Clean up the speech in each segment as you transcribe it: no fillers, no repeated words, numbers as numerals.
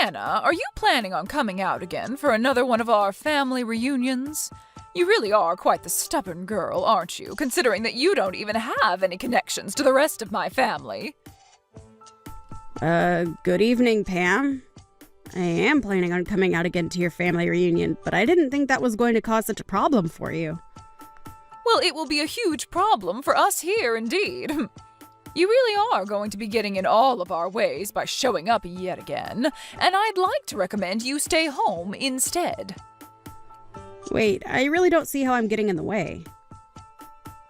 Hannah, are you planning on coming out again for another one of our family reunions? You really are quite the stubborn girl, aren't you, considering that you don't even have any connections to the rest of my family? Good evening, Pam. I am planning on coming out again to your family reunion, but I didn't think that was going to cause such a problem for you. Well, it will be a huge problem for us here, indeed. You really are going to be getting in all of our ways by showing up yet again, and I'd like to recommend you stay home instead. Wait, I really don't see how I'm getting in the way.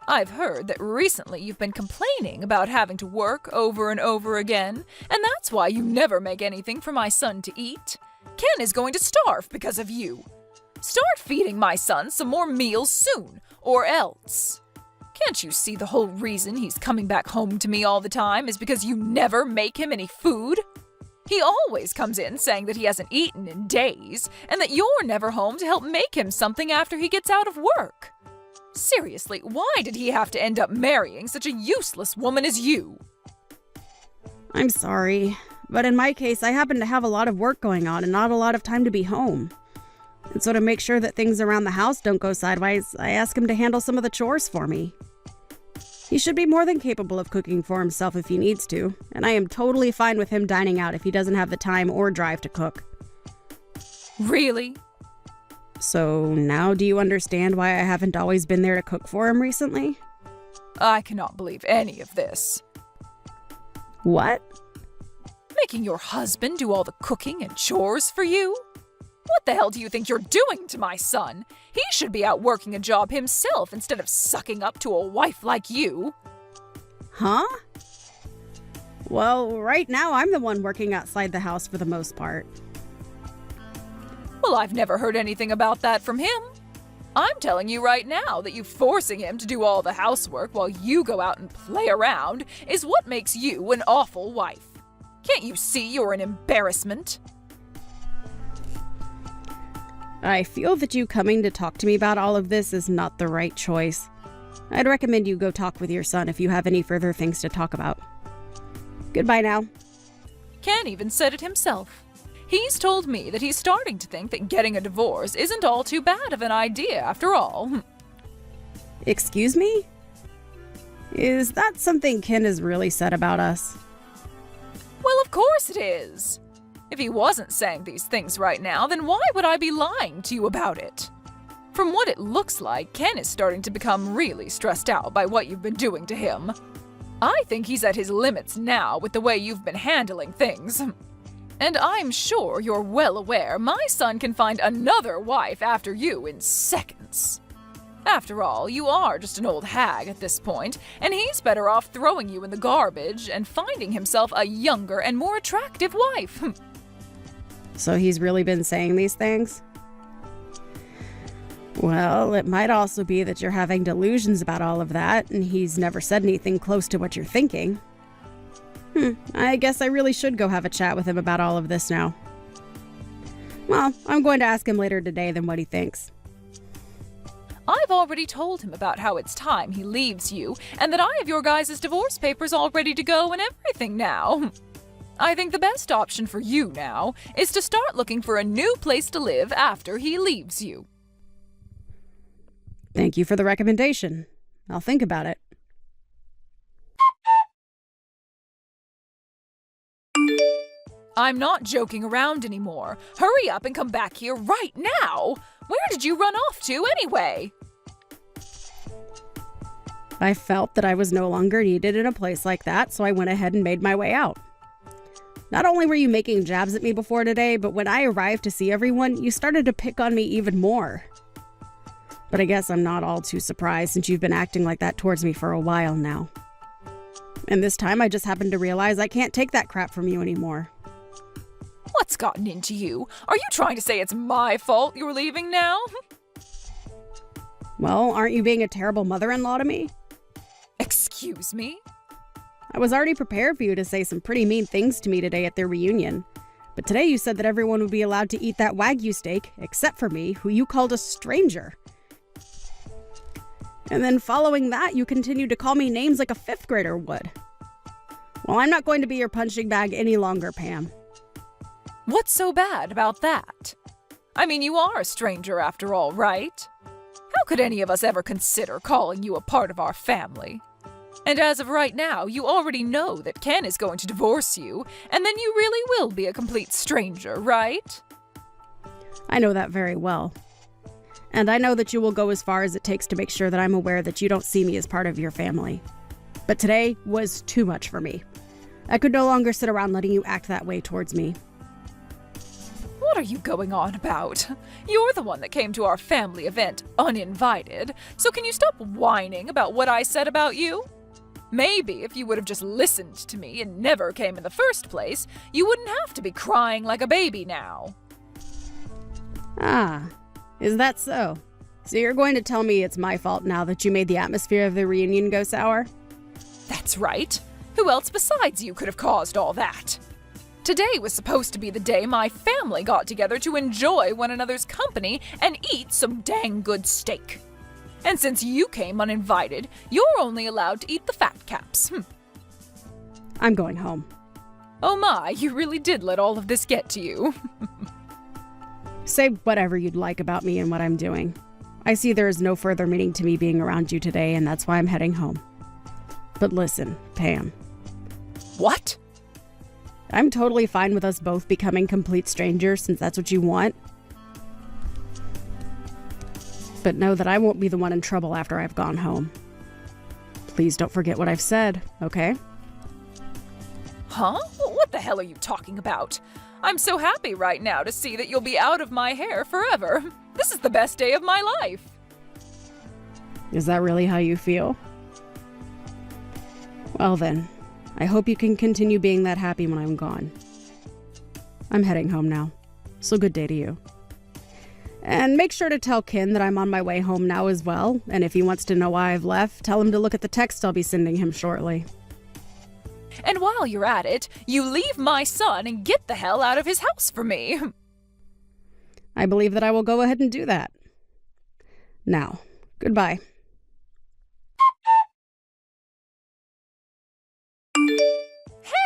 I've heard that recently you've been complaining about having to work over and over again, and that's why you never make anything for my son to eat. Ken is going to starve because of you. Start feeding my son some more meals soon, or else. Can't you see the whole reason he's coming back home to me all the time is because you never make him any food? He always comes in saying that he hasn't eaten in days, and that you're never home to help make him something after he gets out of work. Seriously, why did he have to end up marrying such a useless woman as you? I'm sorry, but in my case, I happen to have a lot of work going on and not a lot of time to be home. And so to make sure that things around the house don't go sideways, I ask him to handle some of the chores for me. He should be more than capable of cooking for himself if he needs to, and I am totally fine with him dining out if he doesn't have the time or drive to cook. Really? So now do you understand why I haven't always been there to cook for him recently? I cannot believe any of this. What? Making your husband do all the cooking and chores for you? What the hell do you think you're doing to my son? He should be out working a job himself instead of sucking up to a wife like you. Huh? Well, right now I'm the one working outside the house for the most part. Well, I've never heard anything about that from him. I'm telling you right now that you forcing him to do all the housework while you go out and play around is what makes you an awful wife. Can't you see you're an embarrassment? I feel that you coming to talk to me about all of this is not the right choice. I'd recommend you go talk with your son if you have any further things to talk about. Goodbye now. Ken even said it himself. He's told me that he's starting to think that getting a divorce isn't all too bad of an idea after all. Excuse me? Is that something Ken has really said about us? Well, of course it is. If he wasn't saying these things right now, then why would I be lying to you about it? From what it looks like, Ken is starting to become really stressed out by what you've been doing to him. I think he's at his limits now with the way you've been handling things. And I'm sure you're well aware my son can find another wife after you in seconds. After all, you are just an old hag at this point, and he's better off throwing you in the garbage and finding himself a younger and more attractive wife. So he's really been saying these things? Well, it might also be that you're having delusions about all of that, and he's never said anything close to what you're thinking. I guess I really should go have a chat with him about all of this now. Well, I'm going to ask him later today then what he thinks. I've already told him about how it's time he leaves you, and that I have your guys' divorce papers all ready to go and everything now. I think the best option for you now is to start looking for a new place to live after he leaves you. Thank you for the recommendation. I'll think about it. I'm not joking around anymore. Hurry up and come back here right now! Where did you run off to anyway? I felt that I was no longer needed in a place like that, so I went ahead and made my way out. Not only were you making jabs at me before today, but when I arrived to see everyone, you started to pick on me even more. But I guess I'm not all too surprised since you've been acting like that towards me for a while now. And this time I just happened to realize I can't take that crap from you anymore. What's gotten into you? Are you trying to say it's my fault you're leaving now? Well, aren't you being a terrible mother-in-law to me? Excuse me? I was already prepared for you to say some pretty mean things to me today at their reunion. But today you said that everyone would be allowed to eat that Wagyu steak, except for me, who you called a stranger. And then following that, you continued to call me names like a fifth grader would. Well, I'm not going to be your punching bag any longer, Pam. What's so bad about that? I mean, you are a stranger after all, right? How could any of us ever consider calling you a part of our family? And as of right now, you already know that Ken is going to divorce you, and then you really will be a complete stranger, right? I know that very well. And I know that you will go as far as it takes to make sure that I'm aware that you don't see me as part of your family. But today was too much for me. I could no longer sit around letting you act that way towards me. What are you going on about? You're the one that came to our family event uninvited, so can you stop whining about what I said about you? Maybe if you would have just listened to me and never came in the first place, you wouldn't have to be crying like a baby now. Ah, is that so? So you're going to tell me it's my fault now that you made the atmosphere of the reunion go sour? That's right. Who else besides you could have caused all that? Today was supposed to be the day my family got together to enjoy one another's company and eat some dang good steak. And since you came uninvited, you're only allowed to eat the fat caps. I'm going home. Oh my, you really did let all of this get to you. Say whatever you'd like about me and what I'm doing. I see there is no further meaning to me being around you today, and that's why I'm heading home. But listen, Pam. What? I'm totally fine with us both becoming complete strangers since that's what you want. But know that I won't be the one in trouble after I've gone home. Please don't forget what I've said, okay? Huh? What the hell are you talking about? I'm so happy right now to see that you'll be out of my hair forever. This is the best day of my life. Is that really how you feel? Well then, I hope you can continue being that happy when I'm gone. I'm heading home now, so good day to you. And make sure to tell Ken that I'm on my way home now as well, and if he wants to know why I've left, tell him to look at the text I'll be sending him shortly. And while you're at it, you leave my son and get the hell out of his house for me. I believe that I will go ahead and do that. Now, goodbye.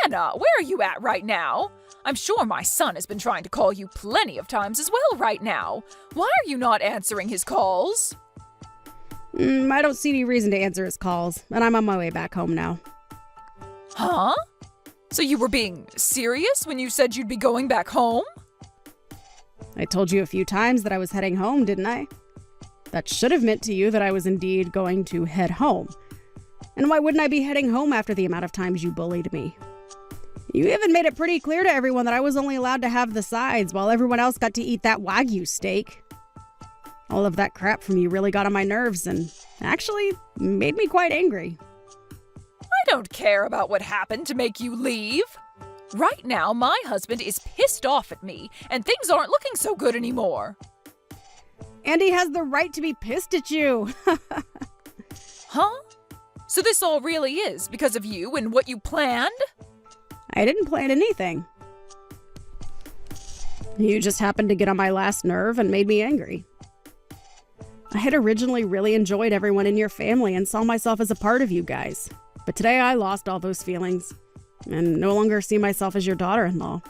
Hannah, where are you at right now? I'm sure my son has been trying to call you plenty of times as well right now. Why are you not answering his calls? I don't see any reason to answer his calls, and I'm on my way back home now. Huh? So you were being serious when you said you'd be going back home? I told you a few times that I was heading home, didn't I? That should have meant to you that I was indeed going to head home. And why wouldn't I be heading home after the amount of times you bullied me? You even made it pretty clear to everyone that I was only allowed to have the sides while everyone else got to eat that Wagyu steak. All of that crap from you really got on my nerves and actually made me quite angry. I don't care about what happened to make you leave. Right now, my husband is pissed off at me, and things aren't looking so good anymore. And he has the right to be pissed at you. Huh? So this all really is because of you and what you planned? I didn't plan anything. You just happened to get on my last nerve and made me angry. I had originally really enjoyed everyone in your family and saw myself as a part of you guys. But today I lost all those feelings and no longer see myself as your daughter-in-law.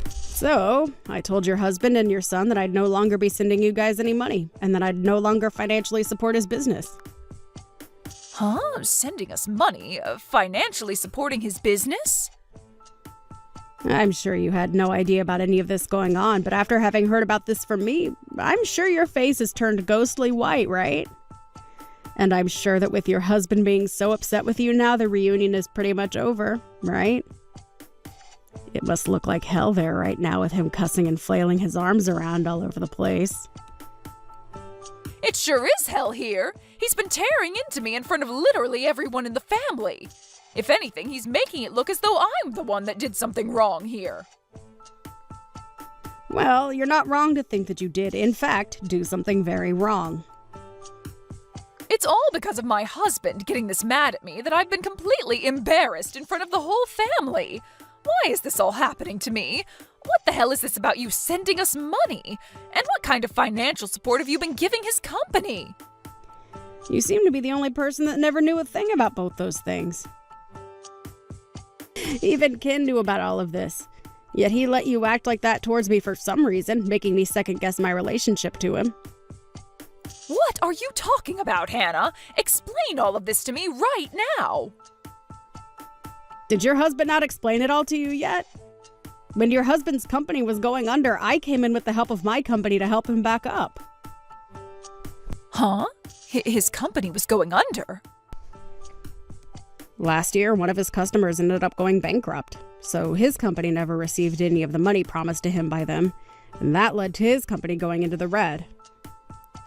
So, I told your husband and your son that I'd no longer be sending you guys any money and that I'd no longer financially support his business. Huh? Sending us money? Financially supporting his business? I'm sure you had no idea about any of this going on, but after having heard about this from me, I'm sure your face has turned ghostly white, right? And I'm sure that with your husband being so upset with you now, the reunion is pretty much over, right? It must look like hell there right now with him cussing and flailing his arms around all over the place. It sure is hell here. He's been tearing into me in front of literally everyone in the family. If anything, he's making it look as though I'm the one that did something wrong here. Well, you're not wrong to think that you did, in fact, do something very wrong. It's all because of my husband getting this mad at me that I've been completely embarrassed in front of the whole family. Why is this all happening to me? What the hell is this about you sending us money? And what kind of financial support have you been giving his company? You seem to be the only person that never knew a thing about both those things. Even Ken knew about all of this. Yet he let you act like that towards me for some reason, making me second-guess my relationship to him. What are you talking about, Hannah? Explain all of this to me right now. Did your husband not explain it all to you yet? When your husband's company was going under, I came in with the help of my company to help him back up. Huh? His company was going under? Last year, one of his customers ended up going bankrupt, so his company never received any of the money promised to him by them, and that led to his company going into the red.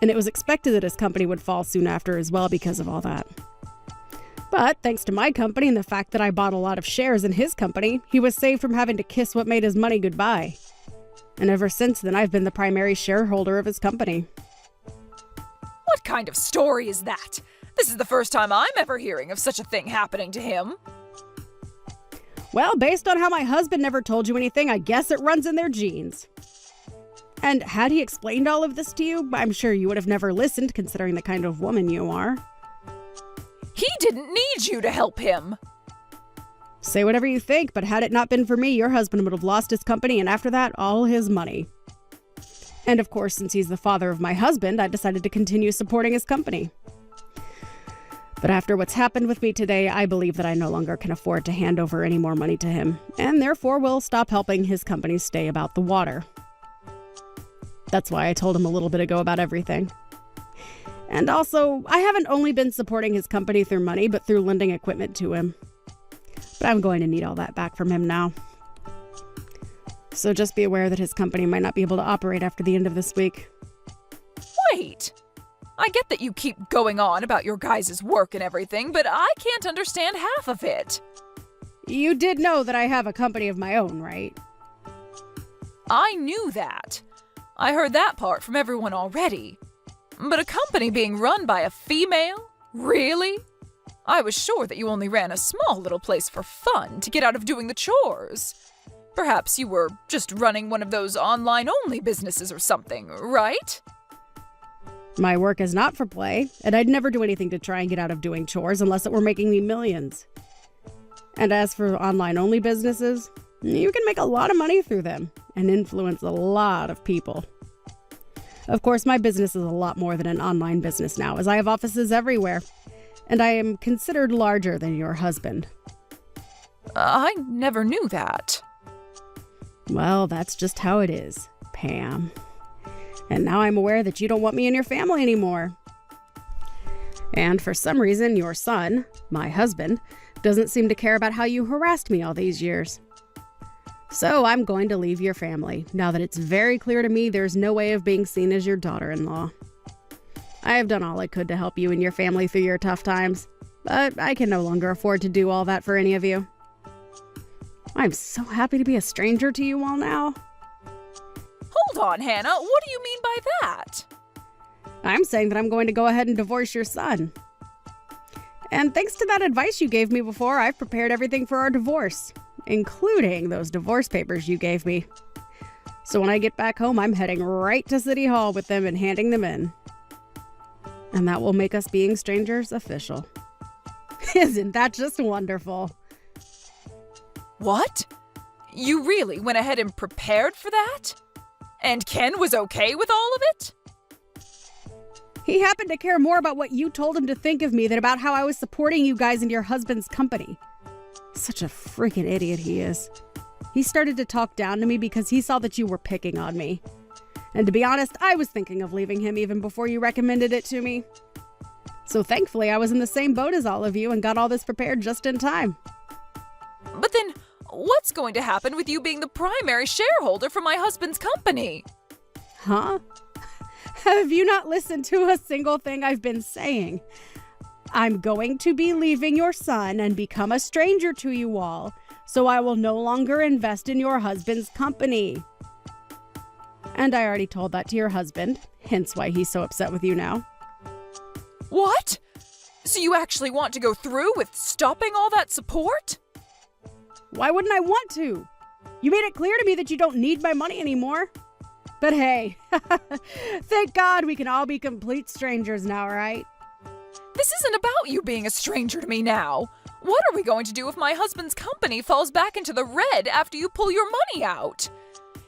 And it was expected that his company would fall soon after as well because of all that. But thanks to my company and the fact that I bought a lot of shares in his company, he was saved from having to kiss what made his money goodbye. And ever since then, I've been the primary shareholder of his company. What kind of story is that? This is the first time I'm ever hearing of such a thing happening to him. Well, based on how my husband never told you anything, I guess it runs in their genes. And had he explained all of this to you, I'm sure you would have never listened, considering the kind of woman you are. He didn't need you to help him. Say whatever you think, but had it not been for me, your husband would have lost his company and after that, all his money. And of course, since he's the father of my husband, I decided to continue supporting his company. But after what's happened with me today, I believe that I no longer can afford to hand over any more money to him, and therefore will stop helping his company stay about the water. That's why I told him a little bit ago about everything. And also, I haven't only been supporting his company through money, but through lending equipment to him. But I'm going to need all that back from him now. So just be aware that his company might not be able to operate after the end of this week. Wait! I get that you keep going on about your guys' work and everything, but I can't understand half of it. You did know that I have a company of my own, right? I knew that. I heard that part from everyone already. But a company being run by a female? Really? I was sure that you only ran a small little place for fun to get out of doing the chores. Perhaps you were just running one of those online-only businesses or something, right? My work is not for play, and I'd never do anything to try and get out of doing chores unless it were making me millions. And as for online-only businesses, you can make a lot of money through them and influence a lot of people. Of course, my business is a lot more than an online business now, as I have offices everywhere, and I am considered larger than your husband. I never knew that. Well, that's just how it is, Pam. And now I'm aware that you don't want me in your family anymore. And for some reason, your son, my husband, doesn't seem to care about how you harassed me all these years. So I'm going to leave your family, now that it's very clear to me there's no way of being seen as your daughter-in-law. I have done all I could to help you and your family through your tough times, but I can no longer afford to do all that for any of you. I'm so happy to be a stranger to you all now. Hold on, Hannah. What do you mean by that? I'm saying that I'm going to go ahead and divorce your son. And thanks to that advice you gave me before, I've prepared everything for our divorce, including those divorce papers you gave me. So when I get back home, I'm heading right to City Hall with them and handing them in. And that will make us being strangers official. Isn't that just wonderful? What? You really went ahead and prepared for that? And Ken was okay with all of it? He happened to care more about what you told him to think of me than about how I was supporting you guys and your husband's company. Such a freaking idiot he is. He started to talk down to me because he saw that you were picking on me. And to be honest, I was thinking of leaving him even before you recommended it to me. So thankfully, I was in the same boat as all of you and got all this prepared just in time. But then, what's going to happen with you being the primary shareholder for my husband's company? Huh? Have you not listened to a single thing I've been saying? I'm going to be leaving your son and become a stranger to you all, so I will no longer invest in your husband's company. And I already told that to your husband, hence why he's so upset with you now. What? So you actually want to go through with stopping all that support? Why wouldn't I want to? You made it clear to me that you don't need my money anymore. But hey, thank God we can all be complete strangers now, right? This isn't about you being a stranger to me now. What are we going to do if my husband's company falls back into the red after you pull your money out?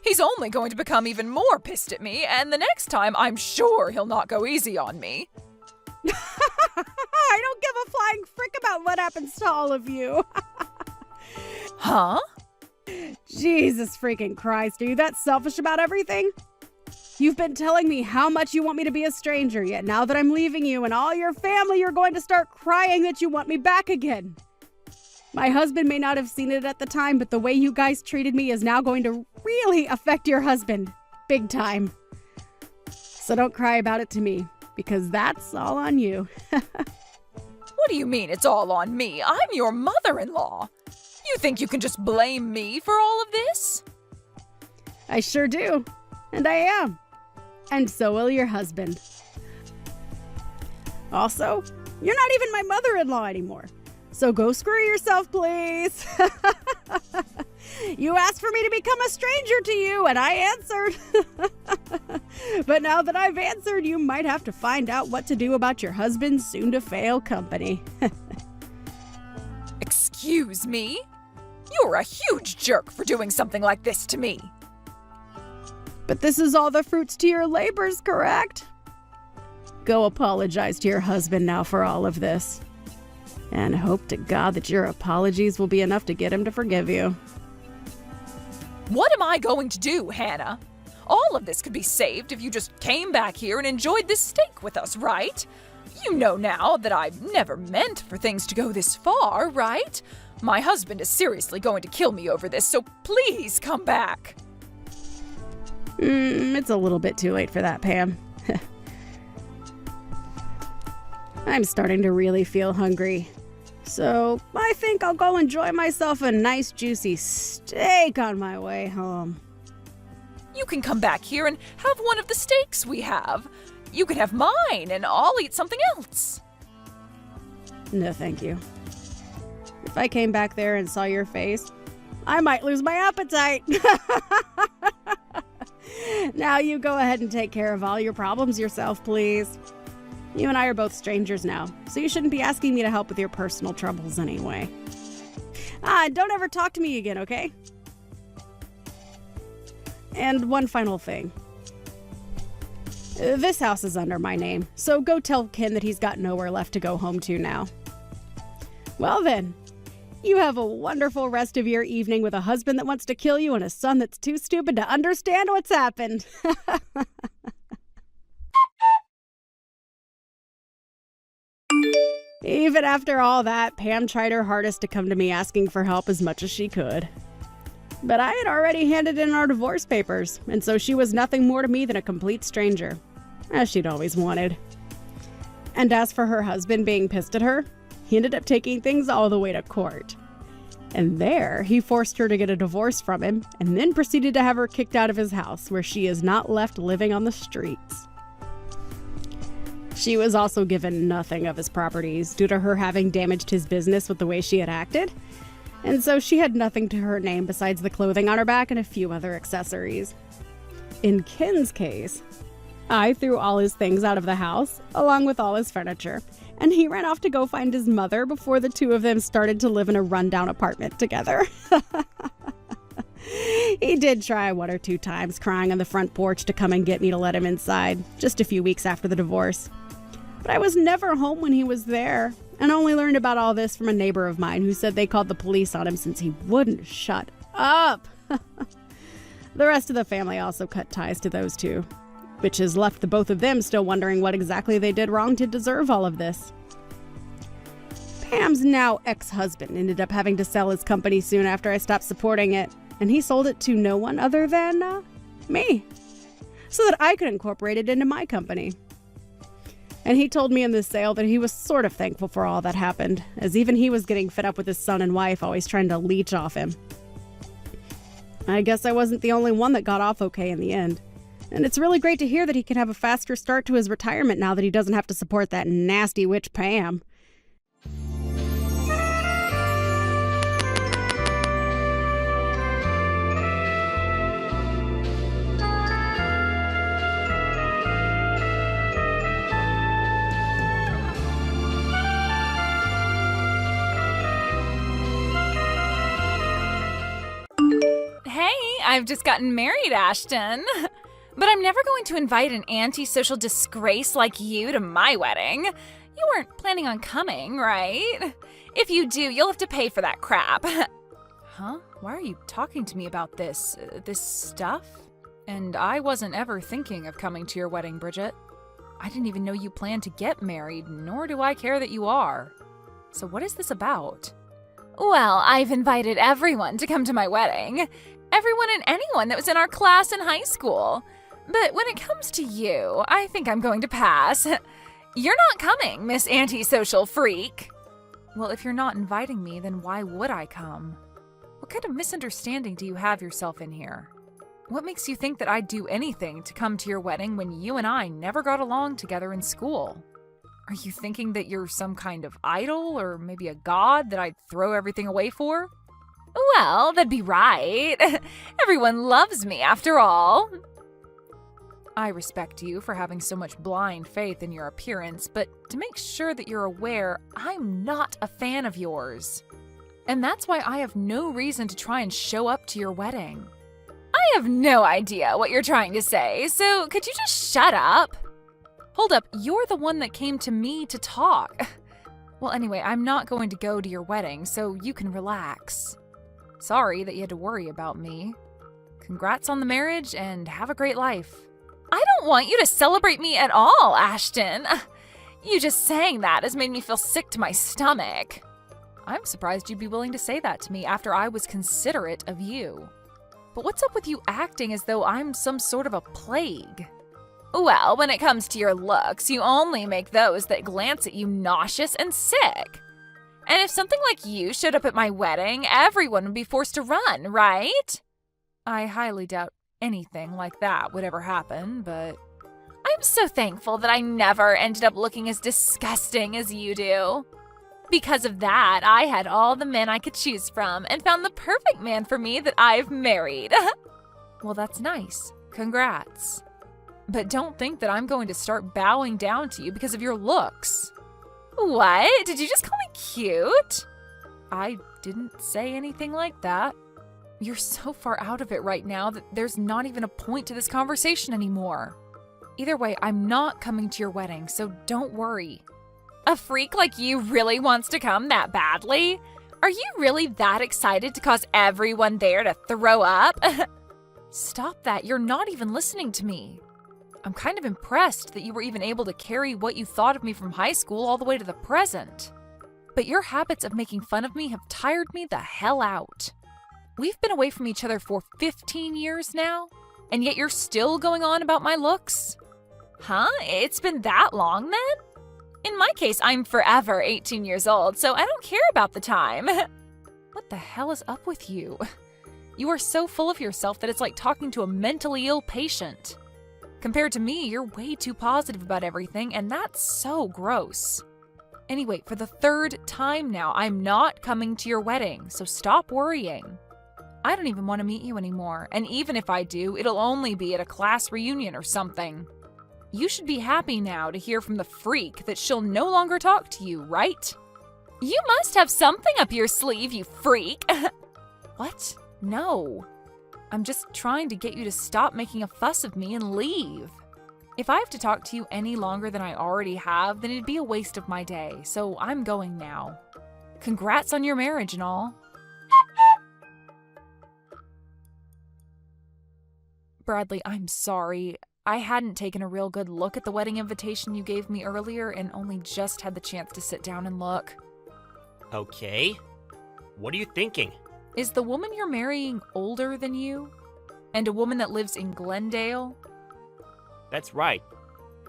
He's only going to become even more pissed at me, and the next time I'm sure he'll not go easy on me. I don't give a flying frick about what happens to all of you. Huh? Jesus freaking Christ, are you that selfish about everything? You've been telling me how much you want me to be a stranger, yet now that I'm leaving you and all your family, you're going to start crying that you want me back again. My husband may not have seen it at the time, but the way you guys treated me is now going to really affect your husband. Big time. So don't cry about it to me, because that's all on you. What do you mean it's all on me? I'm your mother-in-law. You think you can just blame me for all of this? I sure do. And I am. And so will your husband. Also, you're not even my mother-in-law anymore. So go screw yourself, please. You asked for me to become a stranger to you, and I answered. But now that I've answered, you might have to find out what to do about your husband's soon-to-fail company. Excuse me? You're a huge jerk for doing something like this to me. But this is all the fruits to your labors, correct? Go apologize to your husband now for all of this. And hope to God that your apologies will be enough to get him to forgive you. What am I going to do, Hannah? All of this could be saved if you just came back here and enjoyed this steak with us, right? You know now that I've never meant for things to go this far, right? My husband is seriously going to kill me over this, so please come back. It's a little bit too late for that, Pam. I'm starting to really feel hungry. So I think I'll go enjoy myself a nice juicy steak on my way home. You can come back here and have one of the steaks we have. You can have mine and I'll eat something else. No, thank you. If I came back there and saw your face, I might lose my appetite. Now you go ahead and take care of all your problems yourself, please. You and I are both strangers now, so you shouldn't be asking me to help with your personal troubles anyway. Don't ever talk to me again, okay? And one final thing. This house is under my name, so go tell Ken that he's got nowhere left to go home to now. Well then, you have a wonderful rest of your evening with a husband that wants to kill you and a son that's too stupid to understand what's happened. Even after all that, Pam tried her hardest to come to me asking for help as much as she could. But I had already handed in our divorce papers, and so she was nothing more to me than a complete stranger, as she'd always wanted. And as for her husband being pissed at her, he ended up taking things all the way to court. And there, he forced her to get a divorce from him, and then proceeded to have her kicked out of his house, where she is not left living on the streets. She was also given nothing of his properties due to her having damaged his business with the way she had acted, and so she had nothing to her name besides the clothing on her back and a few other accessories. In Ken's case, I threw all his things out of the house, along with all his furniture, and he ran off to go find his mother before the two of them started to live in a rundown apartment together. He did try one or two times, crying on the front porch to come and get me to let him inside, just a few weeks after the divorce. But I was never home when he was there, and only learned about all this from a neighbor of mine who said they called the police on him since he wouldn't shut up. The rest of the family also cut ties to those two, which has left the both of them still wondering what exactly they did wrong to deserve all of this. Pam's now ex-husband ended up having to sell his company soon after I stopped supporting it, and he sold it to no one other than me, so that I could incorporate it into my company. And he told me in the sale that he was sort of thankful for all that happened, as even he was getting fed up with his son and wife always trying to leech off him. I guess I wasn't the only one that got off okay in the end. And it's really great to hear that he can have a faster start to his retirement now that he doesn't have to support that nasty witch Pam. Hey, I've just gotten married, Ashton. But I'm never going to invite an antisocial disgrace like you to my wedding. You weren't planning on coming, right? If you do, you'll have to pay for that crap. Huh? Why are you talking to me about this stuff? And I wasn't ever thinking of coming to your wedding, Bridget. I didn't even know you planned to get married, nor do I care that you are. So what is this about? Well, I've invited everyone to come to my wedding. Everyone and anyone that was in our class in high school. But when it comes to you, I think I'm going to pass. You're not coming, Miss Antisocial Freak. Well, if you're not inviting me, then why would I come? What kind of misunderstanding do you have yourself in here? What makes you think that I'd do anything to come to your wedding when you and I never got along together in school? Are you thinking that you're some kind of idol or maybe a god that I'd throw everything away for? Well, that'd be right. Everyone loves me after all. I respect you for having so much blind faith in your appearance, but to make sure that you're aware, I'm not a fan of yours. And that's why I have no reason to try and show up to your wedding. I have no idea what you're trying to say, so could you just shut up? Hold up, you're the one that came to me to talk. Well, anyway, I'm not going to go to your wedding, so you can relax. Sorry that you had to worry about me. Congrats on the marriage and have a great life. I don't want you to celebrate me at all, Ashton. You just saying that has made me feel sick to my stomach. I'm surprised you'd be willing to say that to me after I was considerate of you. But what's up with you acting as though I'm some sort of a plague? Well, when it comes to your looks, you only make those that glance at you nauseous and sick. And if something like you showed up at my wedding, everyone would be forced to run, right? I highly doubt anything like that would ever happen, but I'm so thankful that I never ended up looking as disgusting as you do. Because of that, I had all the men I could choose from and found the perfect man for me that I've married. Well, that's nice. Congrats. But don't think that I'm going to start bowing down to you because of your looks. What? Did you just call me cute? I didn't say anything like that. You're so far out of it right now that there's not even a point to this conversation anymore. Either way, I'm not coming to your wedding, so don't worry. A freak like you really wants to come that badly? Are you really that excited to cause everyone there to throw up? Stop that, you're not even listening to me. I'm kind of impressed that you were even able to carry what you thought of me from high school all the way to the present. But your habits of making fun of me have tired me the hell out. We've been away from each other for 15 years now, and yet you're still going on about my looks? Huh? It's been that long then? In my case, I'm forever 18 years old, so I don't care about the time. What the hell is up with you? You are so full of yourself that it's like talking to a mentally ill patient. Compared to me, you're way too positive about everything, and that's so gross. Anyway, for the third time now, I'm not coming to your wedding, so stop worrying. I don't even want to meet you anymore, and even if I do, it'll only be at a class reunion or something. You should be happy now to hear from the freak that she'll no longer talk to you, right? You must have something up your sleeve, you freak. What? No. I'm just trying to get you to stop making a fuss of me and leave. If I have to talk to you any longer than I already have, then it'd be a waste of my day, so I'm going now. Congrats on your marriage and all. Bradley, I'm sorry. I hadn't taken a real good look at the wedding invitation you gave me earlier and only just had the chance to sit down and look. Okay. What are you thinking? Is the woman you're marrying older than you? And a woman that lives in Glendale? That's right.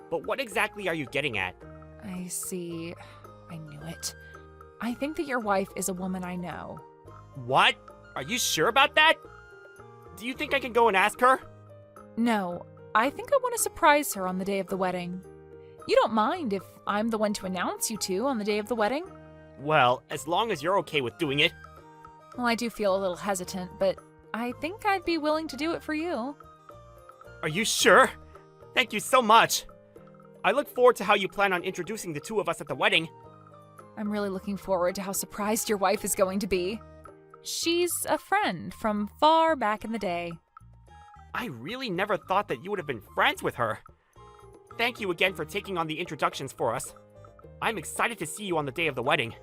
But what exactly are you getting at? I see. I knew it. I think that your wife is a woman I know. What? Are you sure about that? Do you think I can go and ask her? No, I think I want to surprise her on the day of the wedding. You don't mind if I'm the one to announce you two on the day of the wedding? Well, as long as you're okay with doing it. Well, I do feel a little hesitant, but I think I'd be willing to do it for you. Are you sure? Thank you so much. I look forward to how you plan on introducing the two of us at the wedding. I'm really looking forward to how surprised your wife is going to be. She's a friend from far back in the day. I really never thought that you would have been friends with her. Thank you again for taking on the introductions for us. I'm excited to see you on the day of the wedding.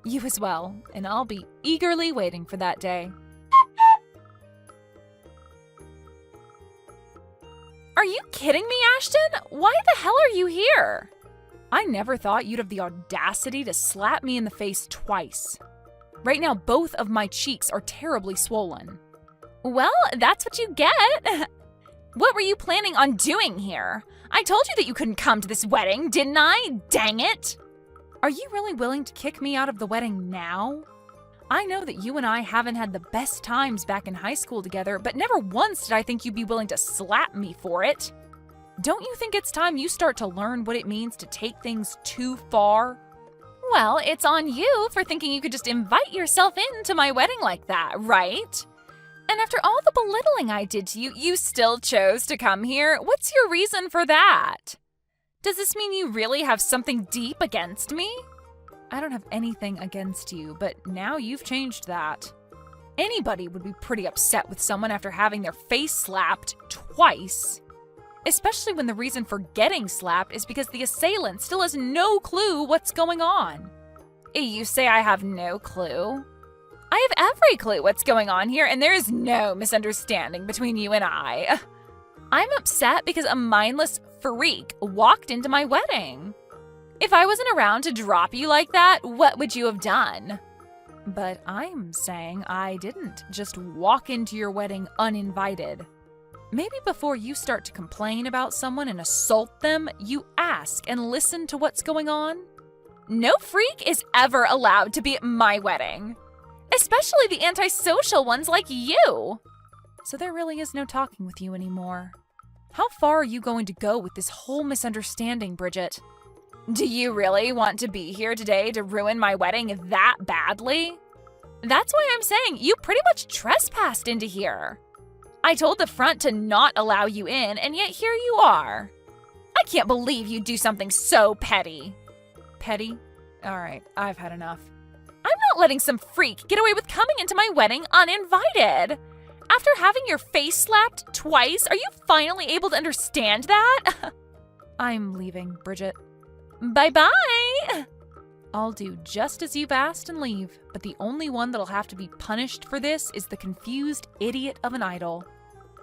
You as well, and I'll be eagerly waiting for that day. Are you kidding me, Ashton? Why the hell are you here? I never thought you'd have the audacity to slap me in the face twice. Right now, both of my cheeks are terribly swollen. Well, that's what you get. What were you planning on doing here? I told you that you couldn't come to this wedding, didn't I? Dang it! Are you really willing to kick me out of the wedding now? I know that you and I haven't had the best times back in high school together, but never once did I think you'd be willing to slap me for it. Don't you think it's time you start to learn what it means to take things too far? Well, it's on you for thinking you could just invite yourself into my wedding like that, right? And after all the belittling I did to you, you still chose to come here? What's your reason for that? Does this mean you really have something deep against me? I don't have anything against you, but now you've changed that. Anybody would be pretty upset with someone after having their face slapped twice. Especially when the reason for getting slapped is because the assailant still has no clue what's going on. You say I have no clue? I have every clue what's going on here, and there is no misunderstanding between you and I. I'm upset because a mindless freak walked into my wedding. If I wasn't around to drop you like that, what would you have done? But I'm saying I didn't just walk into your wedding uninvited. Maybe before you start to complain about someone and assault them, you ask and listen to what's going on. No freak is ever allowed to be at my wedding. Especially the antisocial ones like you. So there really is no talking with you anymore. How far are you going to go with this whole misunderstanding, Bridget? Do you really want to be here today to ruin my wedding that badly? That's why I'm saying you pretty much trespassed into here. I told the front to not allow you in, and yet here you are. I can't believe you do something so petty. Petty? All right, I've had enough. I'm not letting some freak get away with coming into my wedding uninvited. After having your face slapped twice, are you finally able to understand that? I'm leaving, Bridget. Bye-bye! I'll do just as you've asked and leave, but the only one that'll have to be punished for this is the confused idiot of an idol.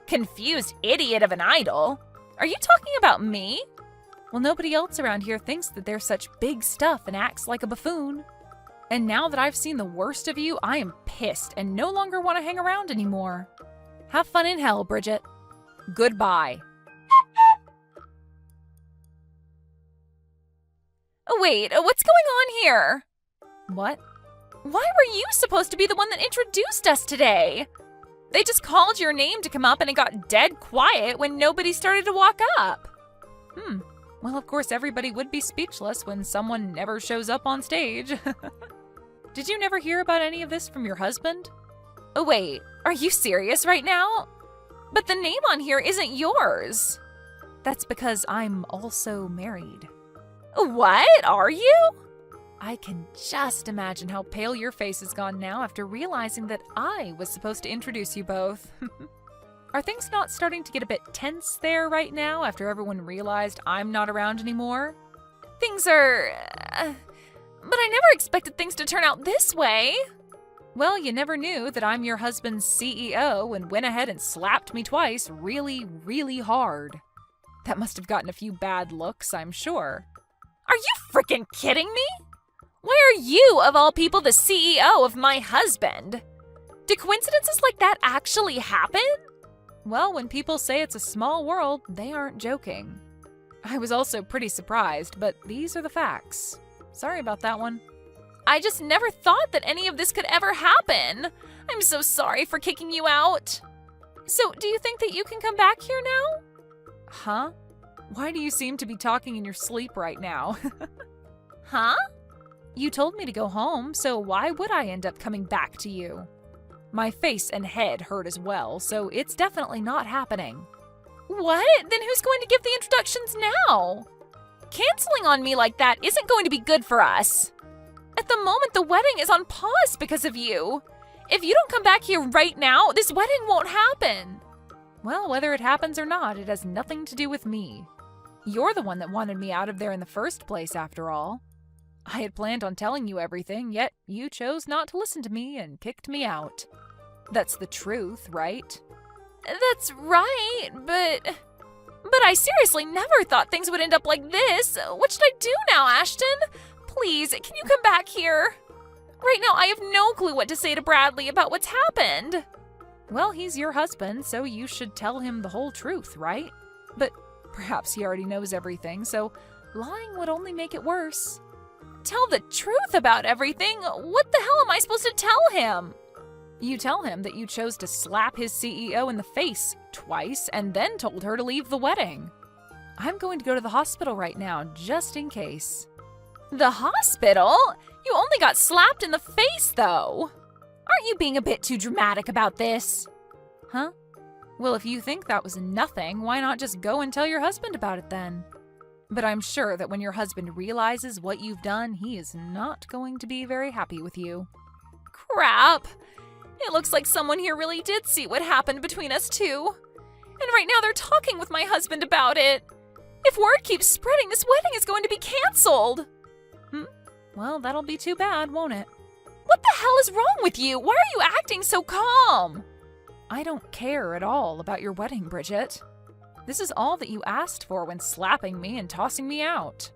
Confused idiot of an idol? Are you talking about me? Well, nobody else around here thinks that they're such big stuff and acts like a buffoon. And now that I've seen the worst of you, I am pissed and no longer want to hang around anymore. Have fun in hell, Bridget. Goodbye. Wait, what's going on here? What? Why were you supposed to be the one that introduced us today? They just called your name to come up and it got dead quiet when nobody started to walk up. Well, of course, everybody would be speechless when someone never shows up on stage. Did you never hear about any of this from your husband? Oh, wait, are you serious right now? But the name on here isn't yours. That's because I'm also married. What? Are you? I can just imagine how pale your face has gone now after realizing that I was supposed to introduce you both. Are things not starting to get a bit tense there right now after everyone realized I'm not around anymore? Things are... But I never expected things to turn out this way. Well, you never knew that I'm your husband's CEO and went ahead and slapped me twice really, really hard. That must have gotten a few bad looks, I'm sure. Are you freaking kidding me? Why are you, of all people, the CEO of my husband? Do coincidences like that actually happen? Well, when people say it's a small world, they aren't joking. I was also pretty surprised, but these are the facts. Sorry about that one. I just never thought that any of this could ever happen. I'm so sorry for kicking you out. So, do you think that you can come back here now? Huh? Why do you seem to be talking in your sleep right now? Huh? You told me to go home, so why would I end up coming back to you? My face and head hurt as well, so it's definitely not happening. What? Then who's going to give the introductions now? Canceling on me like that isn't going to be good for us. At the moment, the wedding is on pause because of you. If you don't come back here right now, this wedding won't happen. Well, whether it happens or not, it has nothing to do with me. You're the one that wanted me out of there in the first place, after all. I had planned on telling you everything, yet you chose not to listen to me and kicked me out. That's the truth, right? That's right, but I seriously never thought things would end up like this. What should I do now, Ashton? Please, can you come back here? Right now, I have no clue what to say to Bradley about what's happened. Well, he's your husband, so you should tell him the whole truth, right? But perhaps he already knows everything, so lying would only make it worse. Tell the truth about everything? What the hell am I supposed to tell him? You tell him that you chose to slap his CEO in the face twice and then told her to leave the wedding. I'm going to go to the hospital right now, just in case. The hospital? You only got slapped in the face, though. Aren't you being a bit too dramatic about this? Huh? Well, if you think that was nothing, why not just go and tell your husband about it then? But I'm sure that when your husband realizes what you've done, he is not going to be very happy with you. Crap! It looks like someone here really did see what happened between us two. And right now they're talking with my husband about it. If word keeps spreading, this wedding is going to be canceled. Well, that'll be too bad, won't it? What the hell is wrong with you? Why are you acting so calm? I don't care at all about your wedding, Bridget. This is all that you asked for when slapping me and tossing me out.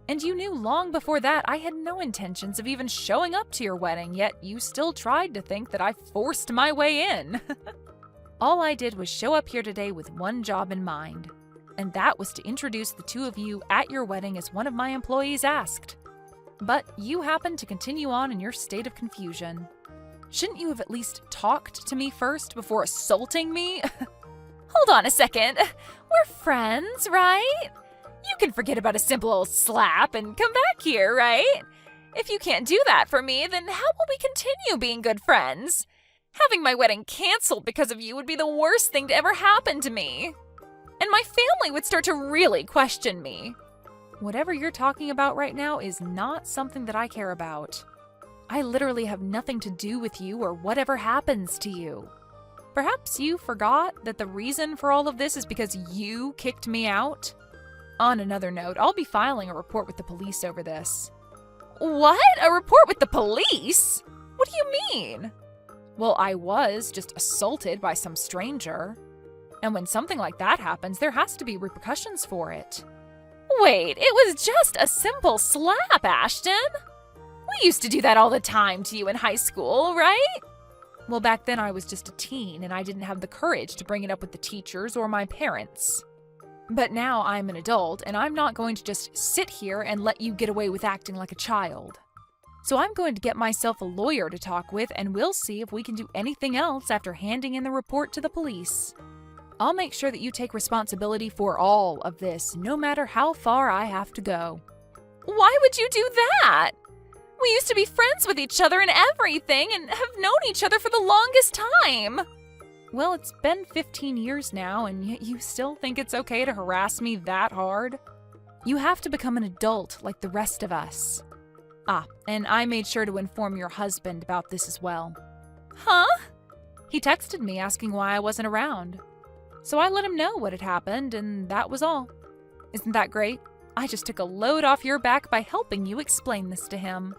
And you knew long before that I had no intentions of even showing up to your wedding, yet you still tried to think that I forced my way in. All I did was show up here today with one job in mind, and that was to introduce the two of you at your wedding as one of my employees asked. But you happened to continue on in your state of confusion. Shouldn't you have at least talked to me first before assaulting me? Hold on a second. We're friends, right? You can forget about a simple old slap and come back here, right? If you can't do that for me, then how will we continue being good friends? Having my wedding canceled because of you would be the worst thing to ever happen to me. And my family would start to really question me. Whatever you're talking about right now is not something that I care about. I literally have nothing to do with you or whatever happens to you. Perhaps you forgot that the reason for all of this is because you kicked me out? On another note, I'll be filing a report with the police over this. What? A report with the police? What do you mean? Well, I was just assaulted by some stranger. And when something like that happens, there has to be repercussions for it. Wait, it was just a simple slap, Ashton. We used to do that all the time to you in high school, right? Well, back then I was just a teen and I didn't have the courage to bring it up with the teachers or my parents. But now I'm an adult and I'm not going to just sit here and let you get away with acting like a child. So I'm going to get myself a lawyer to talk with and we'll see if we can do anything else after handing in the report to the police. I'll make sure that you take responsibility for all of this, no matter how far I have to go. Why would you do that? We used to be friends with each other and everything and have known each other for the longest time. Well, it's been 15 years now, and yet you still think it's okay to harass me that hard? You have to become an adult like the rest of us. And I made sure to inform your husband about this as well. Huh? He texted me asking why I wasn't around. So I let him know what had happened, and that was all. Isn't that great? I just took a load off your back by helping you explain this to him.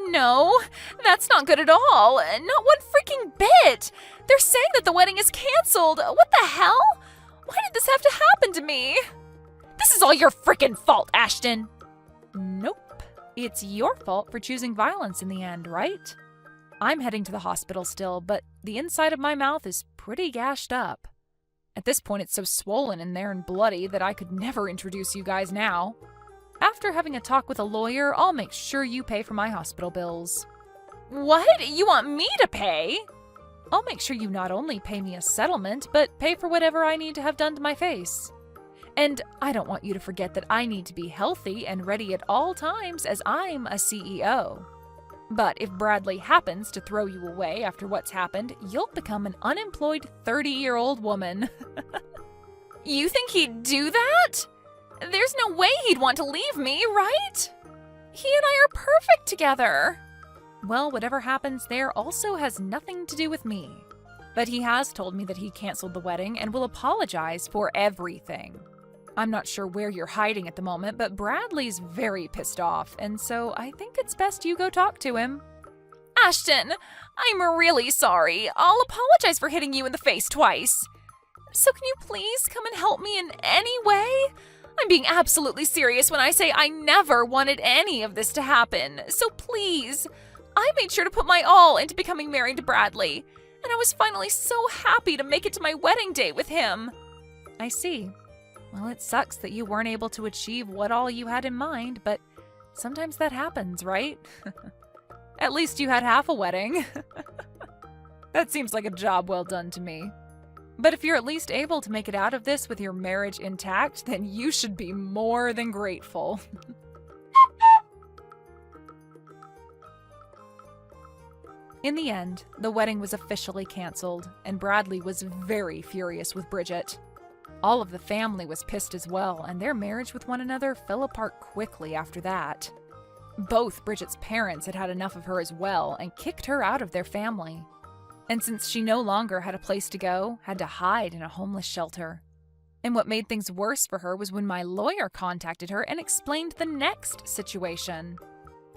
No, that's not good at all. Not one freaking bit. They're saying that the wedding is canceled. What the hell? Why did this have to happen to me? This is all your freaking fault, Ashton. Nope. It's your fault for choosing violence in the end, right? I'm heading to the hospital still, but the inside of my mouth is pretty gashed up. At this point, it's so swollen in there and bloody that I could never introduce you guys now. After having a talk with a lawyer, I'll make sure you pay for my hospital bills. What? You want me to pay? I'll make sure you not only pay me a settlement, but pay for whatever I need to have done to my face. And I don't want you to forget that I need to be healthy and ready at all times as I'm a CEO. But if Bradley happens to throw you away after what's happened, you'll become an unemployed 30-year-old woman. You think he'd do that? There's no way he'd want to leave me, right? He and I are perfect together. Well, whatever happens there also has nothing to do with me. But he has told me that he canceled the wedding and will apologize for everything. I'm not sure where you're hiding at the moment, but Bradley's very pissed off, and so I think it's best you go talk to him. Ashton, I'm really sorry. I'll apologize for hitting you in the face twice. So can you please come and help me in any way? I'm being absolutely serious when I say I never wanted any of this to happen, so please. I made sure to put my all into becoming married to Bradley, and I was finally so happy to make it to my wedding day with him. I see. Well, it sucks that you weren't able to achieve what all you had in mind, but sometimes that happens, right? At least you had half a wedding. That seems like a job well done to me. But if you're at least able to make it out of this with your marriage intact, then you should be more than grateful. In the end, the wedding was officially canceled, and Bradley was very furious with Bridget. All of the family was pissed as well, and their marriage with one another fell apart quickly after that. Both Bridget's parents had had enough of her as well and kicked her out of their family. And since she no longer had a place to go, had to hide in a homeless shelter. And what made things worse for her was when my lawyer contacted her and explained the next situation.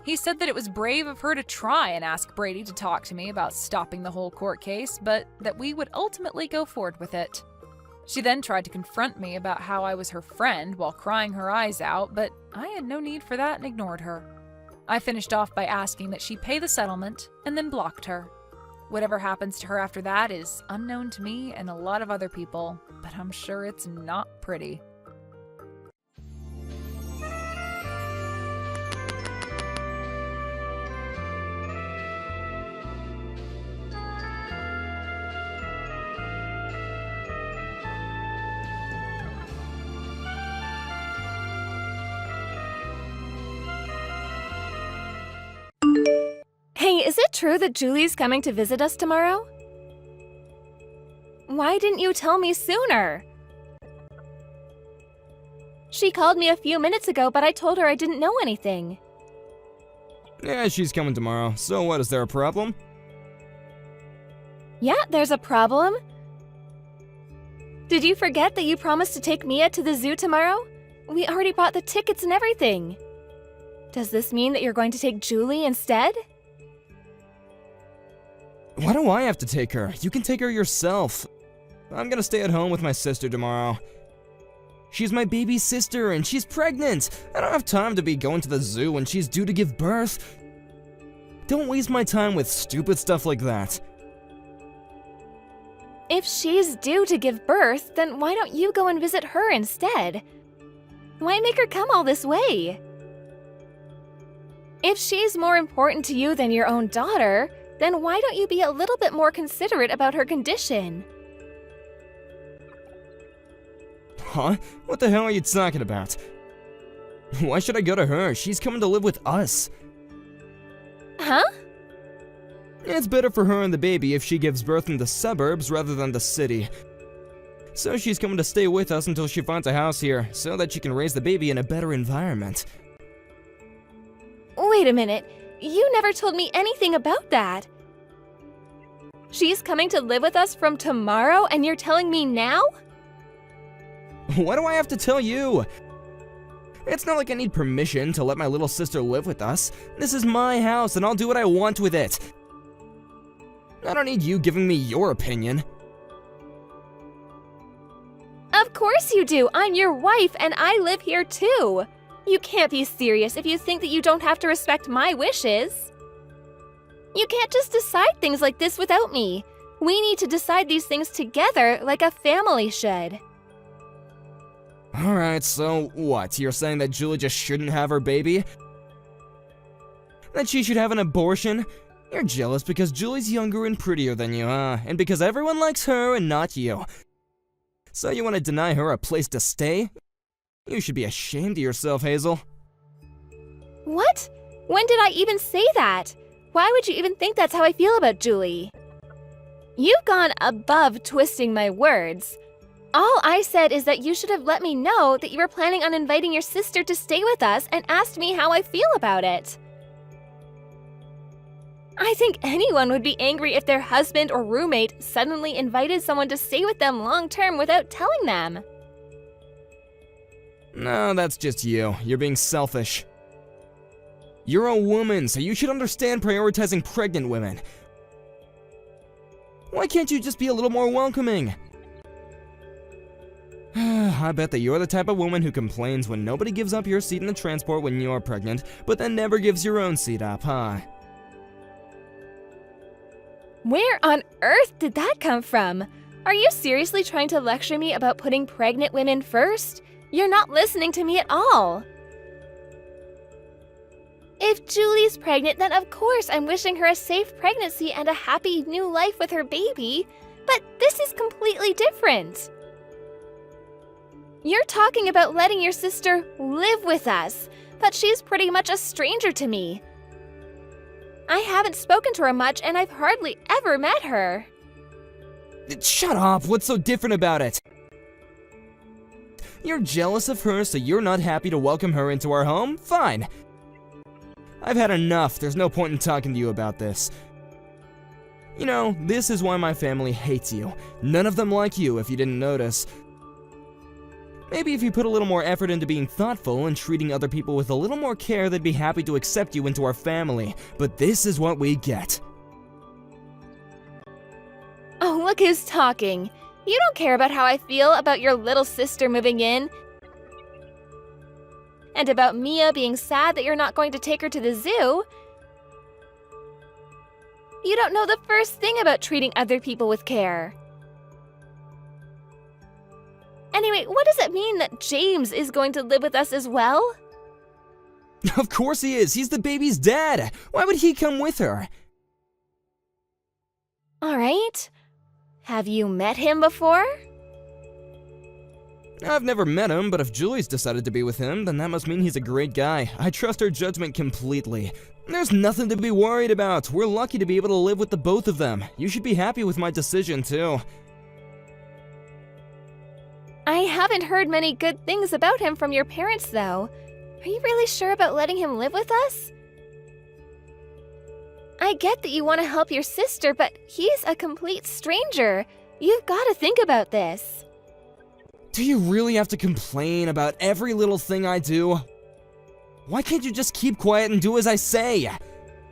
He said that it was brave of her to try and ask Brady to talk to me about stopping the whole court case, but that we would ultimately go forward with it. She then tried to confront me about how I was her friend while crying her eyes out, but I had no need for that and ignored her. I finished off by asking that she pay the settlement and then blocked her. Whatever happens to her after that is unknown to me and a lot of other people, but I'm sure it's not pretty. Hey, is it true that Julie's coming to visit us tomorrow? Why didn't you tell me sooner? She called me a few minutes ago, but I told her I didn't know anything. Yeah, she's coming tomorrow. So what, is there a problem? Yeah, there's a problem. Did you forget that you promised to take Mia to the zoo tomorrow? We already bought the tickets and everything. Does this mean that you're going to take Julie instead? Why do I have to take her? You can take her yourself. I'm gonna stay at home with my sister tomorrow. She's my baby sister and she's pregnant. I don't have time to be going to the zoo when she's due to give birth. Don't waste my time with stupid stuff like that. If she's due to give birth, then why don't you go and visit her instead? Why make her come all this way? If she's more important to you than your own daughter, then why don't you be a little bit more considerate about her condition? Huh? What the hell are you talking about? Why should I go to her? She's coming to live with us. Huh? It's better for her and the baby if she gives birth in the suburbs rather than the city. So she's coming to stay with us until she finds a house here, so that she can raise the baby in a better environment. Wait a minute. You never told me anything about that. She's coming to live with us from tomorrow, and you're telling me now? Why do I have to tell you? It's not like I need permission to let my little sister live with us. This is my house, and I'll do what I want with it. I don't need you giving me your opinion. Of course you do. I'm your wife, and I live here too. You can't be serious if you think that you don't have to respect my wishes. You can't just decide things like this without me. We need to decide these things together like a family should. Alright, so what? You're saying that Julie just shouldn't have her baby? That she should have an abortion? You're jealous because Julie's younger and prettier than you, huh? And because everyone likes her and not you. So you want to deny her a place to stay? You should be ashamed of yourself, Hazel. What? When did I even say that? Why would you even think that's how I feel about Julie? You've gone above twisting my words. All I said is that you should have let me know that you were planning on inviting your sister to stay with us and asked me how I feel about it. I think anyone would be angry if their husband or roommate suddenly invited someone to stay with them long-term without telling them. No, that's just you. You're being selfish. You're a woman, so you should understand prioritizing pregnant women. Why can't you just be a little more welcoming? I bet that you're the type of woman who complains when nobody gives up your seat in the transport when you're pregnant, but then never gives your own seat up, huh? Where on earth did that come from? Are you seriously trying to lecture me about putting pregnant women first? You're not listening to me at all. If Julie's pregnant, then of course I'm wishing her a safe pregnancy and a happy new life with her baby. But this is completely different. You're talking about letting your sister live with us, but she's pretty much a stranger to me. I haven't spoken to her much, and I've hardly ever met her. Shut up! What's so different about it? You're jealous of her, so you're not happy to welcome her into our home? Fine. I've had enough. There's no point in talking to you about this. You know, this is why my family hates you. None of them like you, if you didn't notice. Maybe if you put a little more effort into being thoughtful and treating other people with a little more care, they'd be happy to accept you into our family. But this is what we get. Oh, look who's talking. You don't care about how I feel about your little sister moving in. And about Mia being sad that you're not going to take her to the zoo. You don't know the first thing about treating other people with care. Anyway, what does it mean that James is going to live with us as well? Of course he is. He's the baby's dad. Why would he come with her? All right. Have you met him before? I've never met him, but if Julie's decided to be with him, then that must mean he's a great guy. I trust her judgment completely. There's nothing to be worried about. We're lucky to be able to live with the both of them. You should be happy with my decision, too. I haven't heard many good things about him from your parents, though. Are you really sure about letting him live with us? I get that you want to help your sister, but he's a complete stranger. You've got to think about this. Do you really have to complain about every little thing I do? Why can't you just keep quiet and do as I say?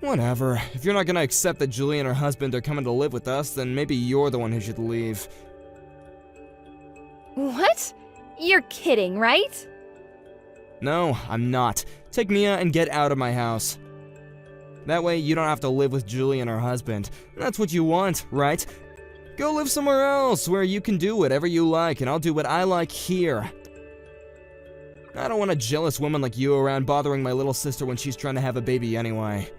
Whatever. If you're not gonna accept that Julie and her husband are coming to live with us, then maybe you're the one who should leave. What? You're kidding, right? No, I'm not. Take Mia and get out of my house. That way you don't have to live with Julie and her husband. That's what you want, right? Go live somewhere else where you can do whatever you like, and I'll do what I like here. I don't want a jealous woman like you around bothering my little sister when she's trying to have a baby anyway.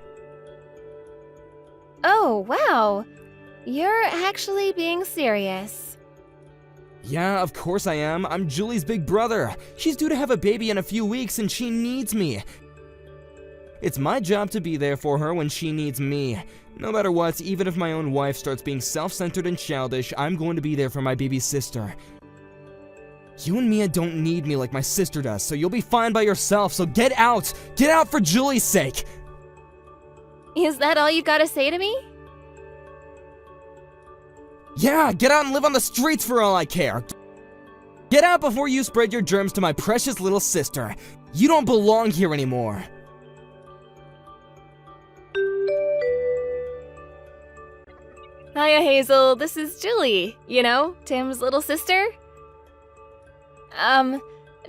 Oh, wow. You're actually being serious. Yeah, of course I am. I'm Julie's big brother. She's due to have a baby in a few weeks and she needs me. It's my job to be there for her when she needs me. No matter what, even if my own wife starts being self-centered and childish, I'm going to be there for my baby sister. You and Mia don't need me like my sister does, so you'll be fine by yourself, so get out! Get out for Julie's sake! Is that all you gotta say to me? Yeah, get out and live on the streets for all I care. Get out before you spread your germs to my precious little sister. You don't belong here anymore. Hiya, Hazel. This is Julie. You know, Tim's little sister.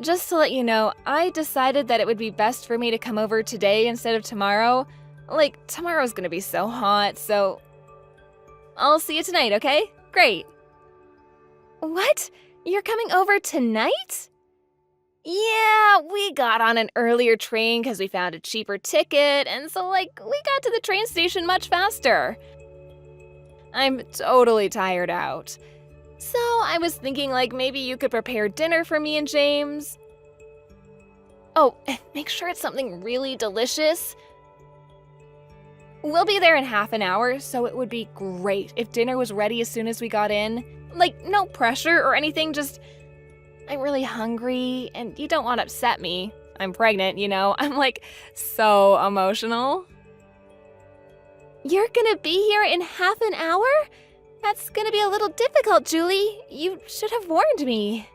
Just to let you know, I decided that it would be best for me to come over today instead of tomorrow. Like, tomorrow's gonna be so hot, so I'll see you tonight, okay? Great. What? You're coming over tonight? Yeah, we got on an earlier train because we found a cheaper ticket, and so, we got to the train station much faster. I'm totally tired out. So I was thinking, maybe you could prepare dinner for me and James. Oh, and make sure it's something really delicious. We'll be there in half an hour, so it would be great if dinner was ready as soon as we got in. Like, no pressure or anything, just I'm really hungry and you don't want to upset me. I'm pregnant, you know? I'm like so emotional. You're gonna be here in half an hour? That's gonna be a little difficult, Julie. You should have warned me.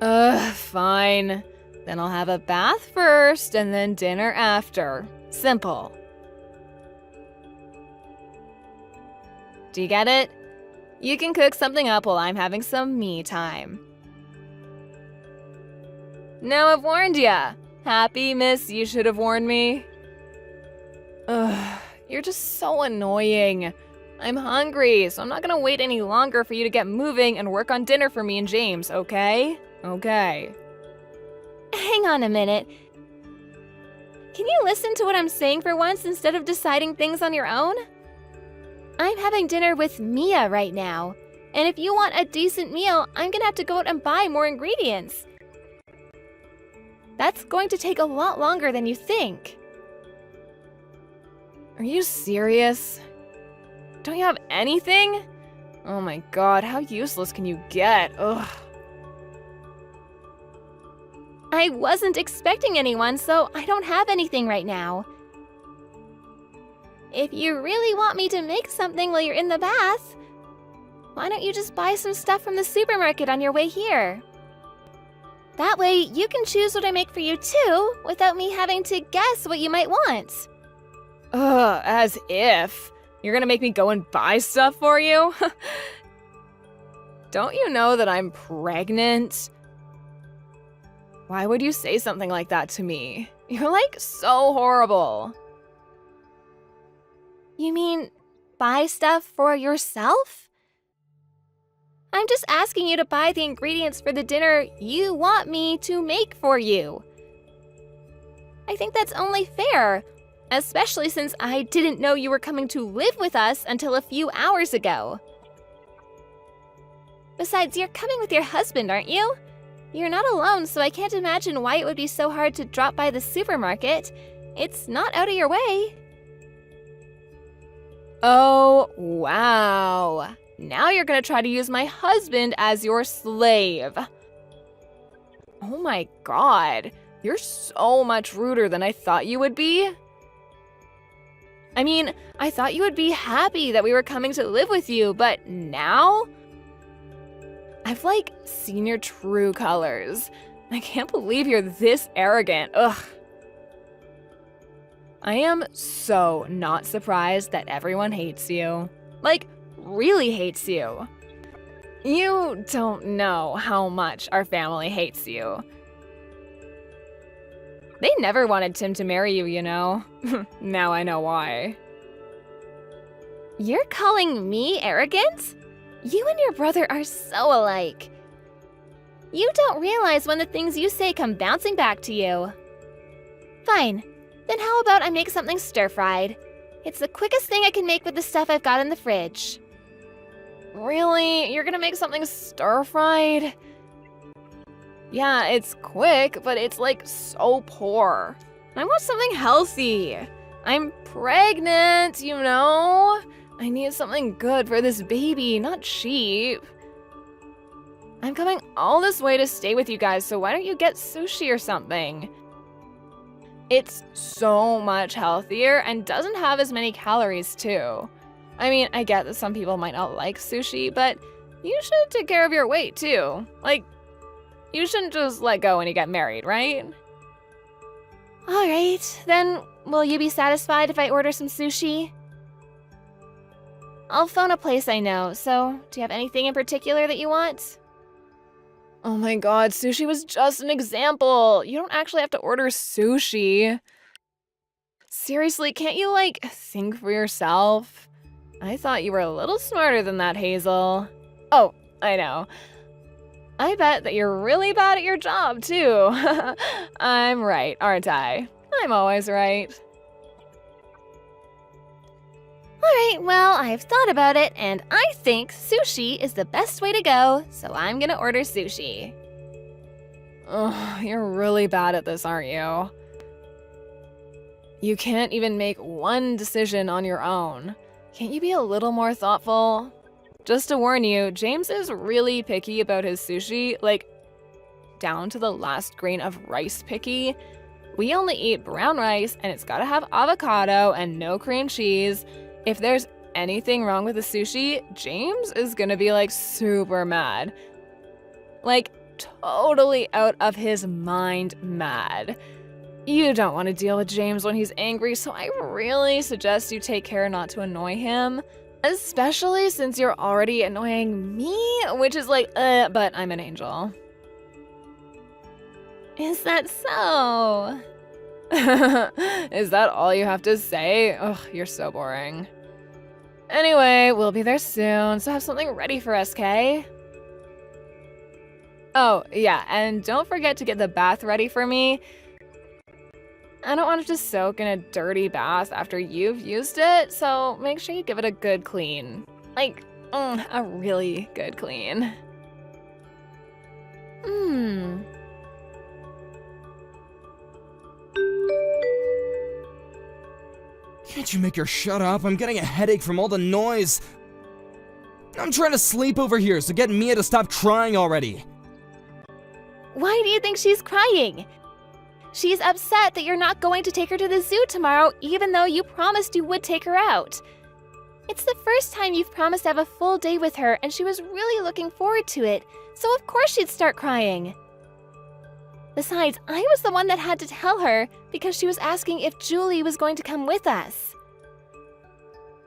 Fine. Then I'll have a bath first and then dinner after. Simple. Do you get it? You can cook something up while I'm having some me time. Now I've warned ya. Happy, miss, you should have warned me. Ugh, you're just so annoying. I'm hungry, so I'm not gonna wait any longer for you to get moving and work on dinner for me and James, okay? Okay. Hang on a minute. Can you listen to what I'm saying for once instead of deciding things on your own? I'm having dinner with Mia right now, and if you want a decent meal, I'm gonna have to go out and buy more ingredients. That's going to take a lot longer than you think. Are you serious? Don't you have anything? Oh my god, how useless can you get? Ugh. I wasn't expecting anyone, so I don't have anything right now. If you really want me to make something while you're in the bath, why don't you just buy some stuff from the supermarket on your way here? That way, you can choose what I make for you too, without me having to guess what you might want. Ugh, as if. You're gonna make me go and buy stuff for you? Don't you know that I'm pregnant? Why would you say something like that to me? You're like so horrible. You mean buy stuff for yourself? I'm just asking you to buy the ingredients for the dinner you want me to make for you. I think that's only fair, especially since I didn't know you were coming to live with us until a few hours ago. Besides, you're coming with your husband, aren't you? You're not alone, so I can't imagine why it would be so hard to drop by the supermarket. It's not out of your way. Oh, wow. Now you're gonna try to use my husband as your slave. Oh my god, you're so much ruder than I thought you would be. I mean, I thought you would be happy that we were coming to live with you, but now? I've like seen your true colors. I can't believe you're this arrogant. Ugh. I am so not surprised that everyone hates you. Like, really hates you. You don't know how much our family hates you. They never wanted Tim to marry you, you know. Now I know why. You're calling me arrogant? You and your brother are so alike. You don't realize when the things you say come bouncing back to you. Fine. Then how about I make something stir-fried? It's the quickest thing I can make with the stuff I've got in the fridge. Really? You're gonna make something stir-fried? Yeah, it's quick, but it's like so poor. I want something healthy. I'm pregnant, you know? I need something good for this baby, not cheap. I'm coming all this way to stay with you guys, so why don't you get sushi or something? It's so much healthier and doesn't have as many calories too. I mean, I get that some people might not like sushi, but you should take care of your weight too. Like, you shouldn't just let go when you get married, right? Alright, then will you be satisfied if I order some sushi? I'll phone a place I know, so do you have anything in particular that you want? Oh my god, sushi was just an example. You don't actually have to order sushi. Seriously, can't you, like, think for yourself? I thought you were a little smarter than that, Hazel. Oh, I know. I bet that you're really bad at your job, too. I'm right, aren't I? I'm always right. Alright, well, I've thought about it, and I think sushi is the best way to go, so I'm gonna order sushi. Ugh, you're really bad at this, aren't you? You can't even make one decision on your own. Can't you be a little more thoughtful? Just to warn you, James is really picky about his sushi, like, down to the last grain of rice picky. We only eat brown rice, and it's gotta have avocado and no cream cheese. If there's anything wrong with the sushi, James is gonna be, like, super mad. Like, totally out of his mind mad. You don't want to deal with James when he's angry, so I really suggest you take care not to annoy him. Especially since you're already annoying me, which is like, but I'm an angel. Is that so? Is that all you have to say? Ugh, you're so boring. Anyway, we'll be there soon, so have something ready for us, Kay? Oh, yeah, and don't forget to get the bath ready for me. I don't want it to soak in a dirty bath after you've used it, so make sure you give it a good clean. Like, a really good clean. Can't you make her shut up? I'm getting a headache from all the noise. I'm trying to sleep over here, so get Mia to stop crying already. Why do you think she's crying? She's upset that you're not going to take her to the zoo tomorrow, even though you promised you would take her out. It's the first time you've promised to have a full day with her, and she was really looking forward to it, so of course she'd start crying. Besides, I was the one that had to tell her because she was asking if Julie was going to come with us.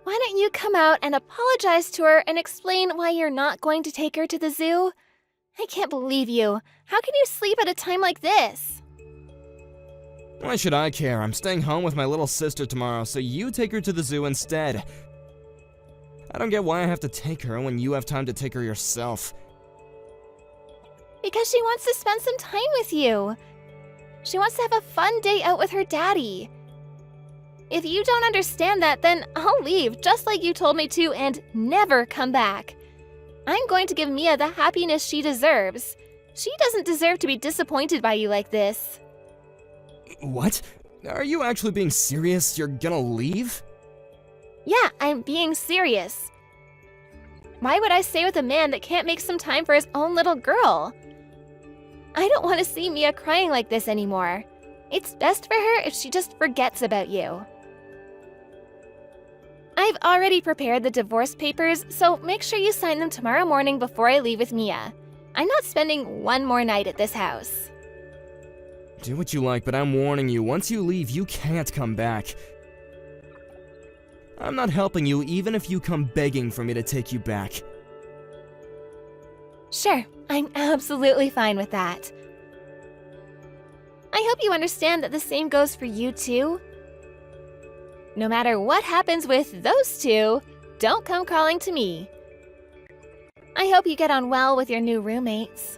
Why don't you come out and apologize to her and explain why you're not going to take her to the zoo? I can't believe you. How can you sleep at a time like this? Why should I care? I'm staying home with my little sister tomorrow, so you take her to the zoo instead. I don't get why I have to take her when you have time to take her yourself. Because she wants to spend some time with you. She wants to have a fun day out with her daddy. If you don't understand that, then I'll leave, just like you told me to, and never come back. I'm going to give Mia the happiness she deserves. She doesn't deserve to be disappointed by you like this. What? Are you actually being serious? You're gonna leave? Yeah, I'm being serious. Why would I stay with a man that can't make some time for his own little girl? I don't want to see Mia crying like this anymore. It's best for her if she just forgets about you. I've already prepared the divorce papers, so make sure you sign them tomorrow morning before I leave with Mia. I'm not spending one more night at this house. Do what you like, but I'm warning you, once you leave, you can't come back. I'm not helping you even if you come begging for me to take you back. Sure, I'm absolutely fine with that. I hope you understand that the same goes for you too. No matter what happens with those two, don't come calling to me. I hope you get on well with your new roommates.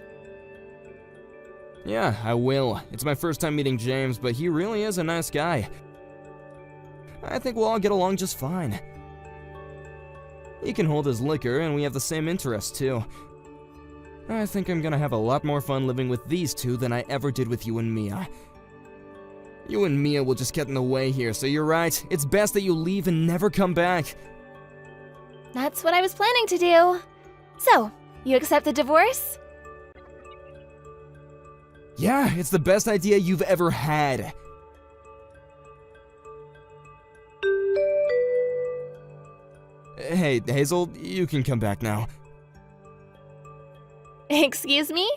Yeah, I will. It's my first time meeting James, but he really is a nice guy. I think we'll all get along just fine. He can hold his liquor, and we have the same interests too. I think I'm gonna have a lot more fun living with these two than I ever did with you and Mia. You and Mia will just get in the way here, so you're right. It's best that you leave and never come back. That's what I was planning to do. So, you accept the divorce? Yeah, it's the best idea you've ever had. Hey, Hazel, you can come back now. Excuse me?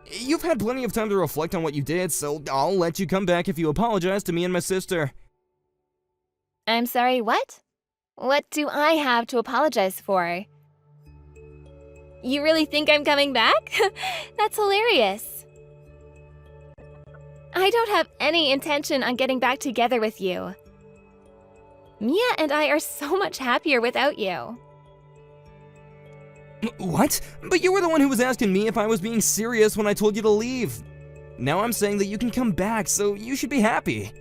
You've had plenty of time to reflect on what you did, so I'll let you come back if you apologize to me and my sister. I'm sorry, what? What do I have to apologize for? You really think I'm coming back? That's hilarious. I don't have any intention on getting back together with you. Mia and I are so much happier without you. What? But you were the one who was asking me if I was being serious when I told you to leave. Now I'm saying that you can come back, so you should be happy.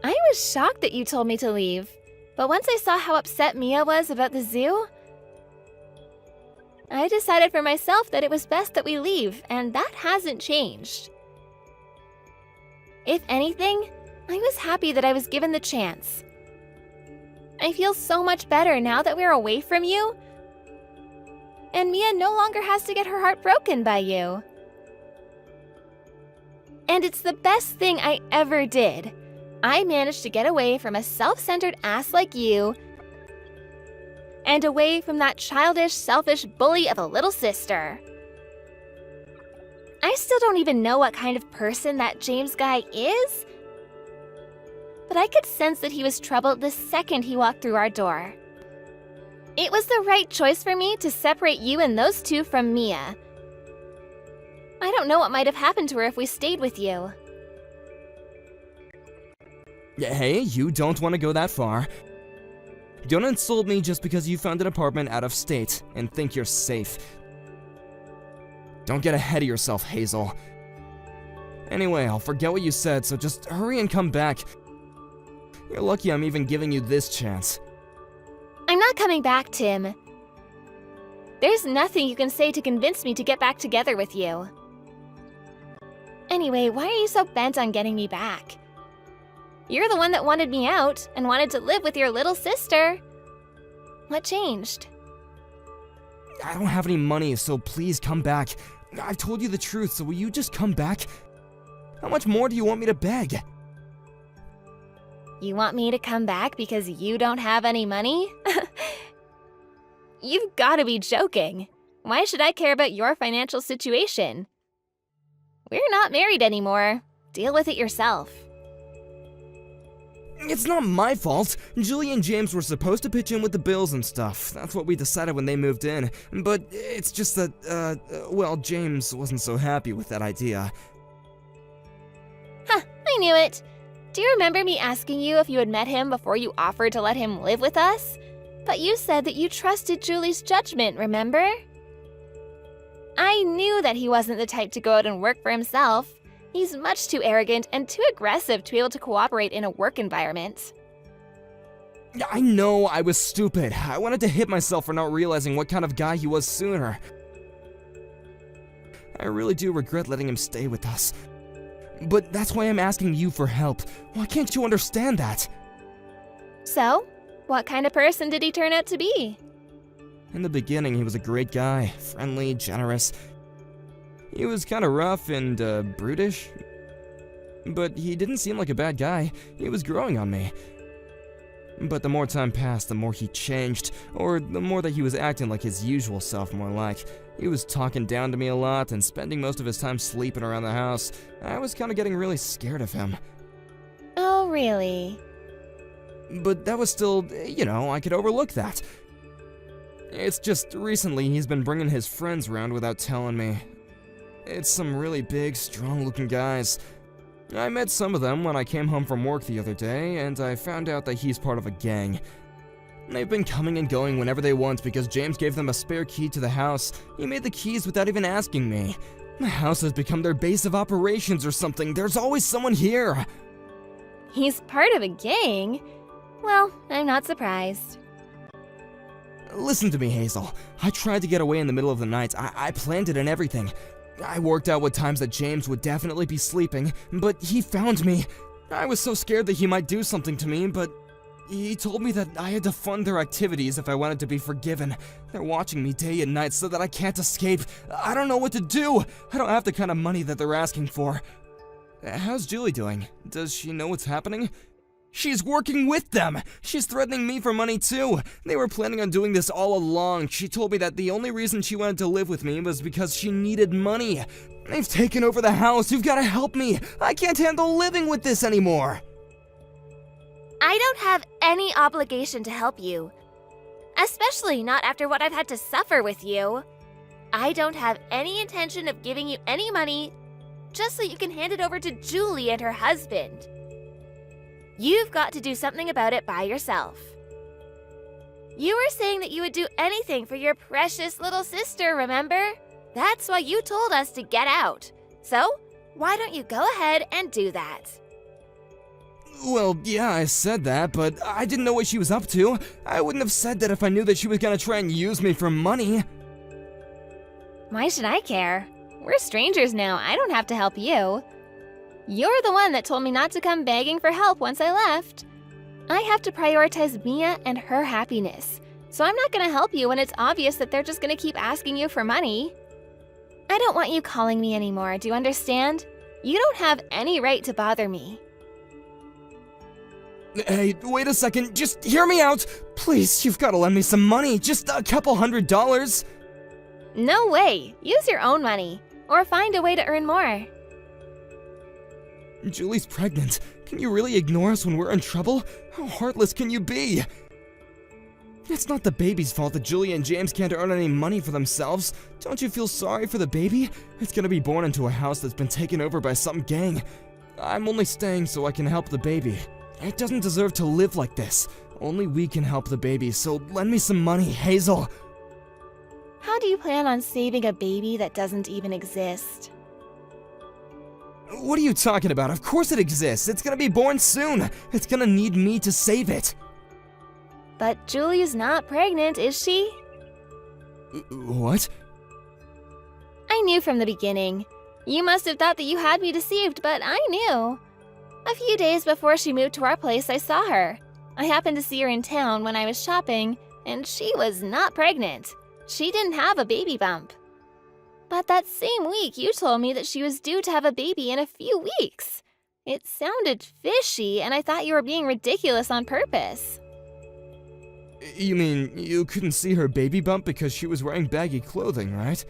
I was shocked that you told me to leave, but once I saw how upset Mia was about the zoo, I decided for myself that it was best that we leave, and that hasn't changed. If anything, I was happy that I was given the chance. I feel so much better now that we're away from you. And Mia no longer has to get her heart broken by you. And it's the best thing I ever did. I managed to get away from a self-centered ass like you and away from that childish, selfish bully of a little sister. I still don't even know what kind of person that James guy is, but I could sense that he was troubled the second he walked through our door. It was the right choice for me to separate you and those two from Mia. I don't know what might have happened to her if we stayed with you. Hey, you don't want to go that far. Don't insult me just because you found an apartment out of state and think you're safe. Don't get ahead of yourself, Hazel. Anyway, I'll forget what you said, so just hurry and come back. You're lucky I'm even giving you this chance. I'm not coming back, Tim. There's nothing you can say to convince me to get back together with you. Anyway, why are you so bent on getting me back? You're the one that wanted me out and wanted to live with your little sister. What changed? I don't have any money, so please come back. I've told you the truth, so will you just come back? How much more do you want me to beg? You want me to come back because you don't have any money? You've got to be joking. Why should I care about your financial situation? We're not married anymore. Deal with it yourself. It's not my fault. Julie and James were supposed to pitch in with the bills and stuff. That's what we decided when they moved in. But it's just that, well, James wasn't so happy with that idea. Huh, I knew it. Do you remember me asking you if you had met him before you offered to let him live with us? But you said that you trusted Julie's judgment, remember? I knew that he wasn't the type to go out and work for himself. He's much too arrogant and too aggressive to be able to cooperate in a work environment. I know I was stupid. I wanted to hit myself for not realizing what kind of guy he was sooner. I really do regret letting him stay with us. But that's why I'm asking you for help. Why can't you understand that? So, what kind of person did he turn out to be? In the beginning, he was a great guy. Friendly, generous. He was kind of rough and, brutish. But he didn't seem like a bad guy. He was growing on me. But the more time passed, the more he changed. Or the more that he was acting like his usual self, more like. He was talking down to me a lot and spending most of his time sleeping around the house. I was kind of getting really scared of him. Oh, really? But that was still, I could overlook that. It's just recently he's been bringing his friends around without telling me. It's some really big, strong-looking guys. I met some of them when I came home from work the other day, and I found out that he's part of a gang. They've been coming and going whenever they want because James gave them a spare key to the house. He made the keys without even asking me. The house has become their base of operations or something. There's always someone here. He's part of a gang? Well, I'm not surprised. Listen to me, Hazel. I tried to get away in the middle of the night. I planned it and everything. I worked out what times that James would definitely be sleeping, but he found me. I was so scared that he might do something to me, but he told me that I had to fund their activities if I wanted to be forgiven. They're watching me day and night so that I can't escape. I don't know what to do. I don't have the kind of money that they're asking for. How's Julie doing? Does she know what's happening? She's working with them! She's threatening me for money too! They were planning on doing this all along. She told me that the only reason she wanted to live with me was because she needed money. They've taken over the house. You've got to help me. I can't handle living with this anymore. I don't have any obligation to help you. Especially not after what I've had to suffer with you. I don't have any intention of giving you any money just so you can hand it over to Julie and her husband. You've got to do something about it by yourself. You were saying that you would do anything for your precious little sister, remember? That's why you told us to get out. So, why don't you go ahead and do that? Well, yeah, I said that, but I didn't know what she was up to. I wouldn't have said that if I knew that she was gonna try and use me for money. Why should I care? We're strangers now. I don't have to help you. You're the one that told me not to come begging for help once I left. I have to prioritize Mia and her happiness, so I'm not going to help you when it's obvious that they're just going to keep asking you for money. I don't want you calling me anymore, do you understand? You don't have any right to bother me. Hey, wait a second, just hear me out! Please, you've gotta lend me some money, just a couple $100. No way! Use your own money, or find a way to earn more. Julie's pregnant. Can you really ignore us when we're in trouble? How heartless can you be? It's not the baby's fault that Julie and James can't earn any money for themselves. Don't you feel sorry for the baby? It's gonna be born into a house that's been taken over by some gang. I'm only staying so I can help the baby. It doesn't deserve to live like this. Only we can help the baby, so lend me some money, Hazel. How do you plan on saving a baby that doesn't even exist? What are you talking about? Of course it exists. It's gonna be born soon. It's gonna need me to save it. But Julie's not pregnant, is she? What? I knew from the beginning. You must have thought that you had me deceived, but I knew. A few days before she moved to our place, I saw her. I happened to see her in town when I was shopping, and she was not pregnant. She didn't have a baby bump. But that same week, you told me that she was due to have a baby in a few weeks. It sounded fishy, and I thought you were being ridiculous on purpose. You mean you couldn't see her baby bump because she was wearing baggy clothing, right?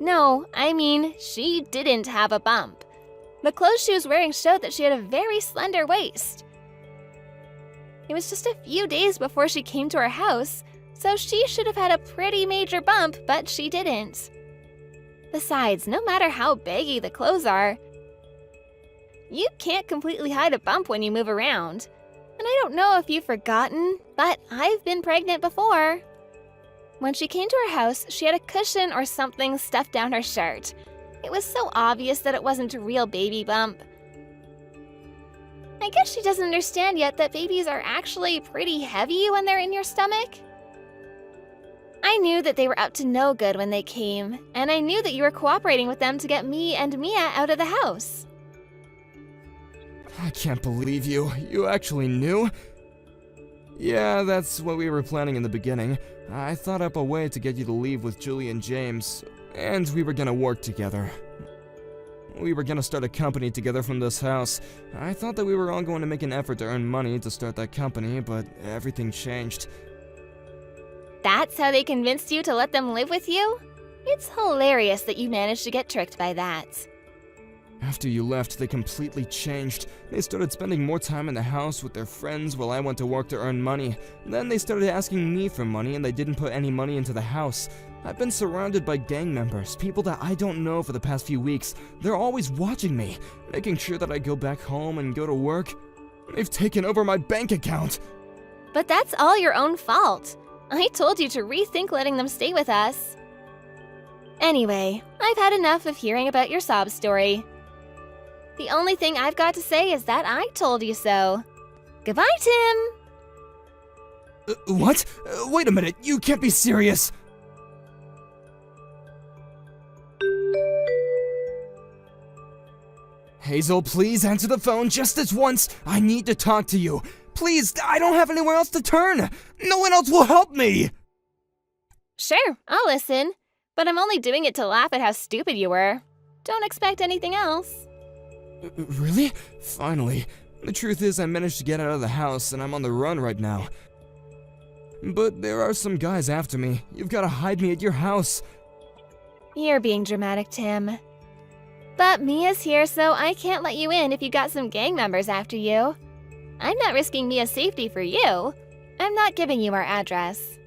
No, I mean, she didn't have a bump. The clothes she was wearing showed that she had a very slender waist. It was just a few days before she came to our house, so she should have had a pretty major bump, but she didn't. Besides, no matter how baggy the clothes are, you can't completely hide a bump when you move around. And I don't know if you've forgotten, but I've been pregnant before. When she came to our house, she had a cushion or something stuffed down her shirt. It was so obvious that it wasn't a real baby bump. I guess she doesn't understand yet that babies are actually pretty heavy when they're in your stomach. I knew that they were up to no good when they came, and I knew that you were cooperating with them to get me and Mia out of the house. I can't believe you. You actually knew? Yeah, that's what we were planning in the beginning. I thought up a way to get you to leave with Julie and James, and we were gonna work together. We were gonna start a company together from this house. I thought that we were all going to make an effort to earn money to start that company, but everything changed. That's how they convinced you to let them live with you? It's hilarious that you managed to get tricked by that. After you left, they completely changed. They started spending more time in the house with their friends while I went to work to earn money. Then they started asking me for money and they didn't put any money into the house. I've been surrounded by gang members, people that I don't know for the past few weeks. They're always watching me, making sure that I go back home and go to work. They've taken over my bank account. But that's all your own fault. I told you to rethink letting them stay with us. Anyway, I've had enough of hearing about your sob story. The only thing I've got to say is that I told you so. Goodbye, Tim! What? Wait a minute, you can't be serious! Hazel, please answer the phone just this once. I need to talk to you. Please, I don't have anywhere else to turn. No one else will help me. Sure, I'll listen. But I'm only doing it to laugh at how stupid you were. Don't expect anything else. Really? Finally. The truth is I managed to get out of the house and I'm on the run right now. But there are some guys after me. You've got to hide me at your house. You're being dramatic, Tim. But Mia's here, so I can't let you in if you got some gang members after you. I'm not risking Mia's safety for you. I'm not giving you our address.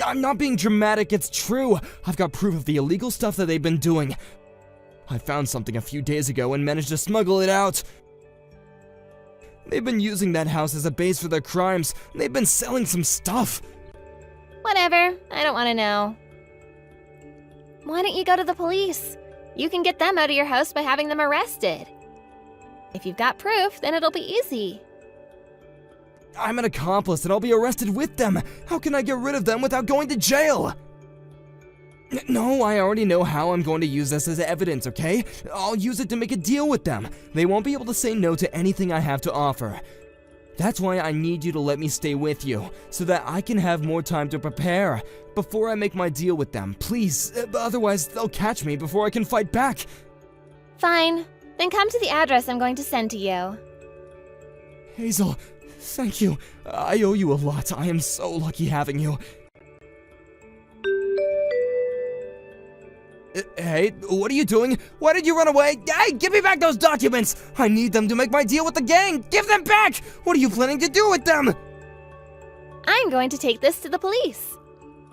I'm not being dramatic, it's true. I've got proof of the illegal stuff that they've been doing. I found something a few days ago and managed to smuggle it out. They've been using that house as a base for their crimes. They've been selling some stuff. Whatever, I don't want to know. Why don't you go to the police? You can get them out of your house by having them arrested. If you've got proof, then it'll be easy. I'm an accomplice and I'll be arrested with them. How can I get rid of them without going to jail? No, I already know how I'm going to use this as evidence, okay? I'll use it to make a deal with them. They won't be able to say no to anything I have to offer. That's why I need you to let me stay with you, so that I can have more time to prepare before I make my deal with them. Please, otherwise they'll catch me before I can fight back. Fine. Then come to the address I'm going to send to you. Hazel, thank you. I owe you a lot. I am so lucky having you. Hey, what are you doing? Why did you run away? Hey, give me back those documents! I need them to make my deal with the gang! Give them back! What are you planning to do with them? I'm going to take this to the police.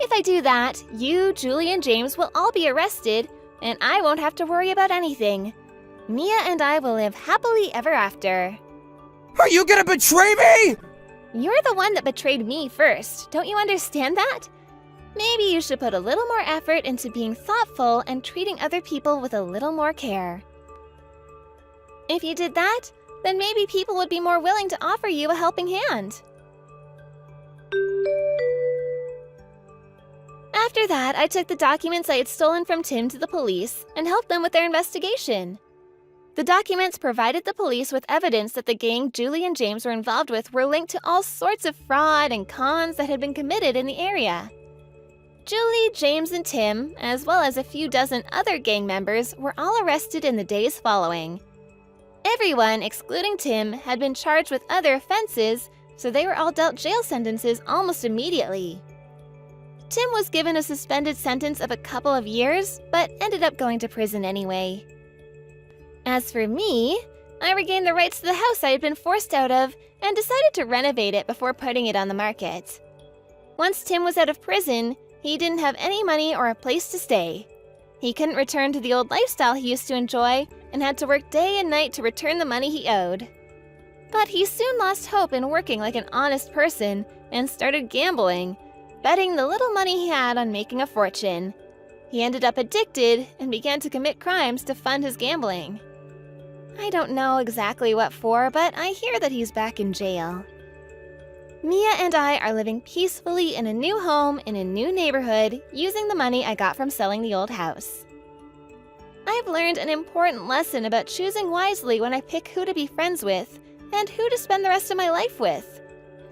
If I do that, you, Julie, and James will all be arrested, and I won't have to worry about anything. Mia and I will live happily ever after. Are you gonna betray me? You're the one that betrayed me first. Don't you understand that? Maybe you should put a little more effort into being thoughtful and treating other people with a little more care. If you did that, then maybe people would be more willing to offer you a helping hand. After that, I took the documents I had stolen from Tim to the police and helped them with their investigation. The documents provided the police with evidence that the gang Julie and James were involved with were linked to all sorts of fraud and cons that had been committed in the area. Julie, James, and Tim, as well as a few dozen other gang members, were all arrested in the days following. Everyone, excluding Tim, had been charged with other offenses, so they were all dealt jail sentences almost immediately. Tim was given a suspended sentence of a couple of years, but ended up going to prison anyway. As for me, I regained the rights to the house I had been forced out of and decided to renovate it before putting it on the market. Once Tim was out of prison, he didn't have any money or a place to stay. He couldn't return to the old lifestyle he used to enjoy and had to work day and night to return the money he owed. But he soon lost hope in working like an honest person and started gambling, betting the little money he had on making a fortune. He ended up addicted and began to commit crimes to fund his gambling. I don't know exactly what for, but I hear that he's back in jail. Mia and I are living peacefully in a new home in a new neighborhood using the money I got from selling the old house. I've learned an important lesson about choosing wisely when I pick who to be friends with and who to spend the rest of my life with.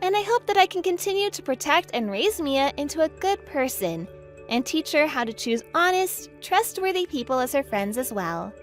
And I hope that I can continue to protect and raise Mia into a good person and teach her how to choose honest, trustworthy people as her friends as well.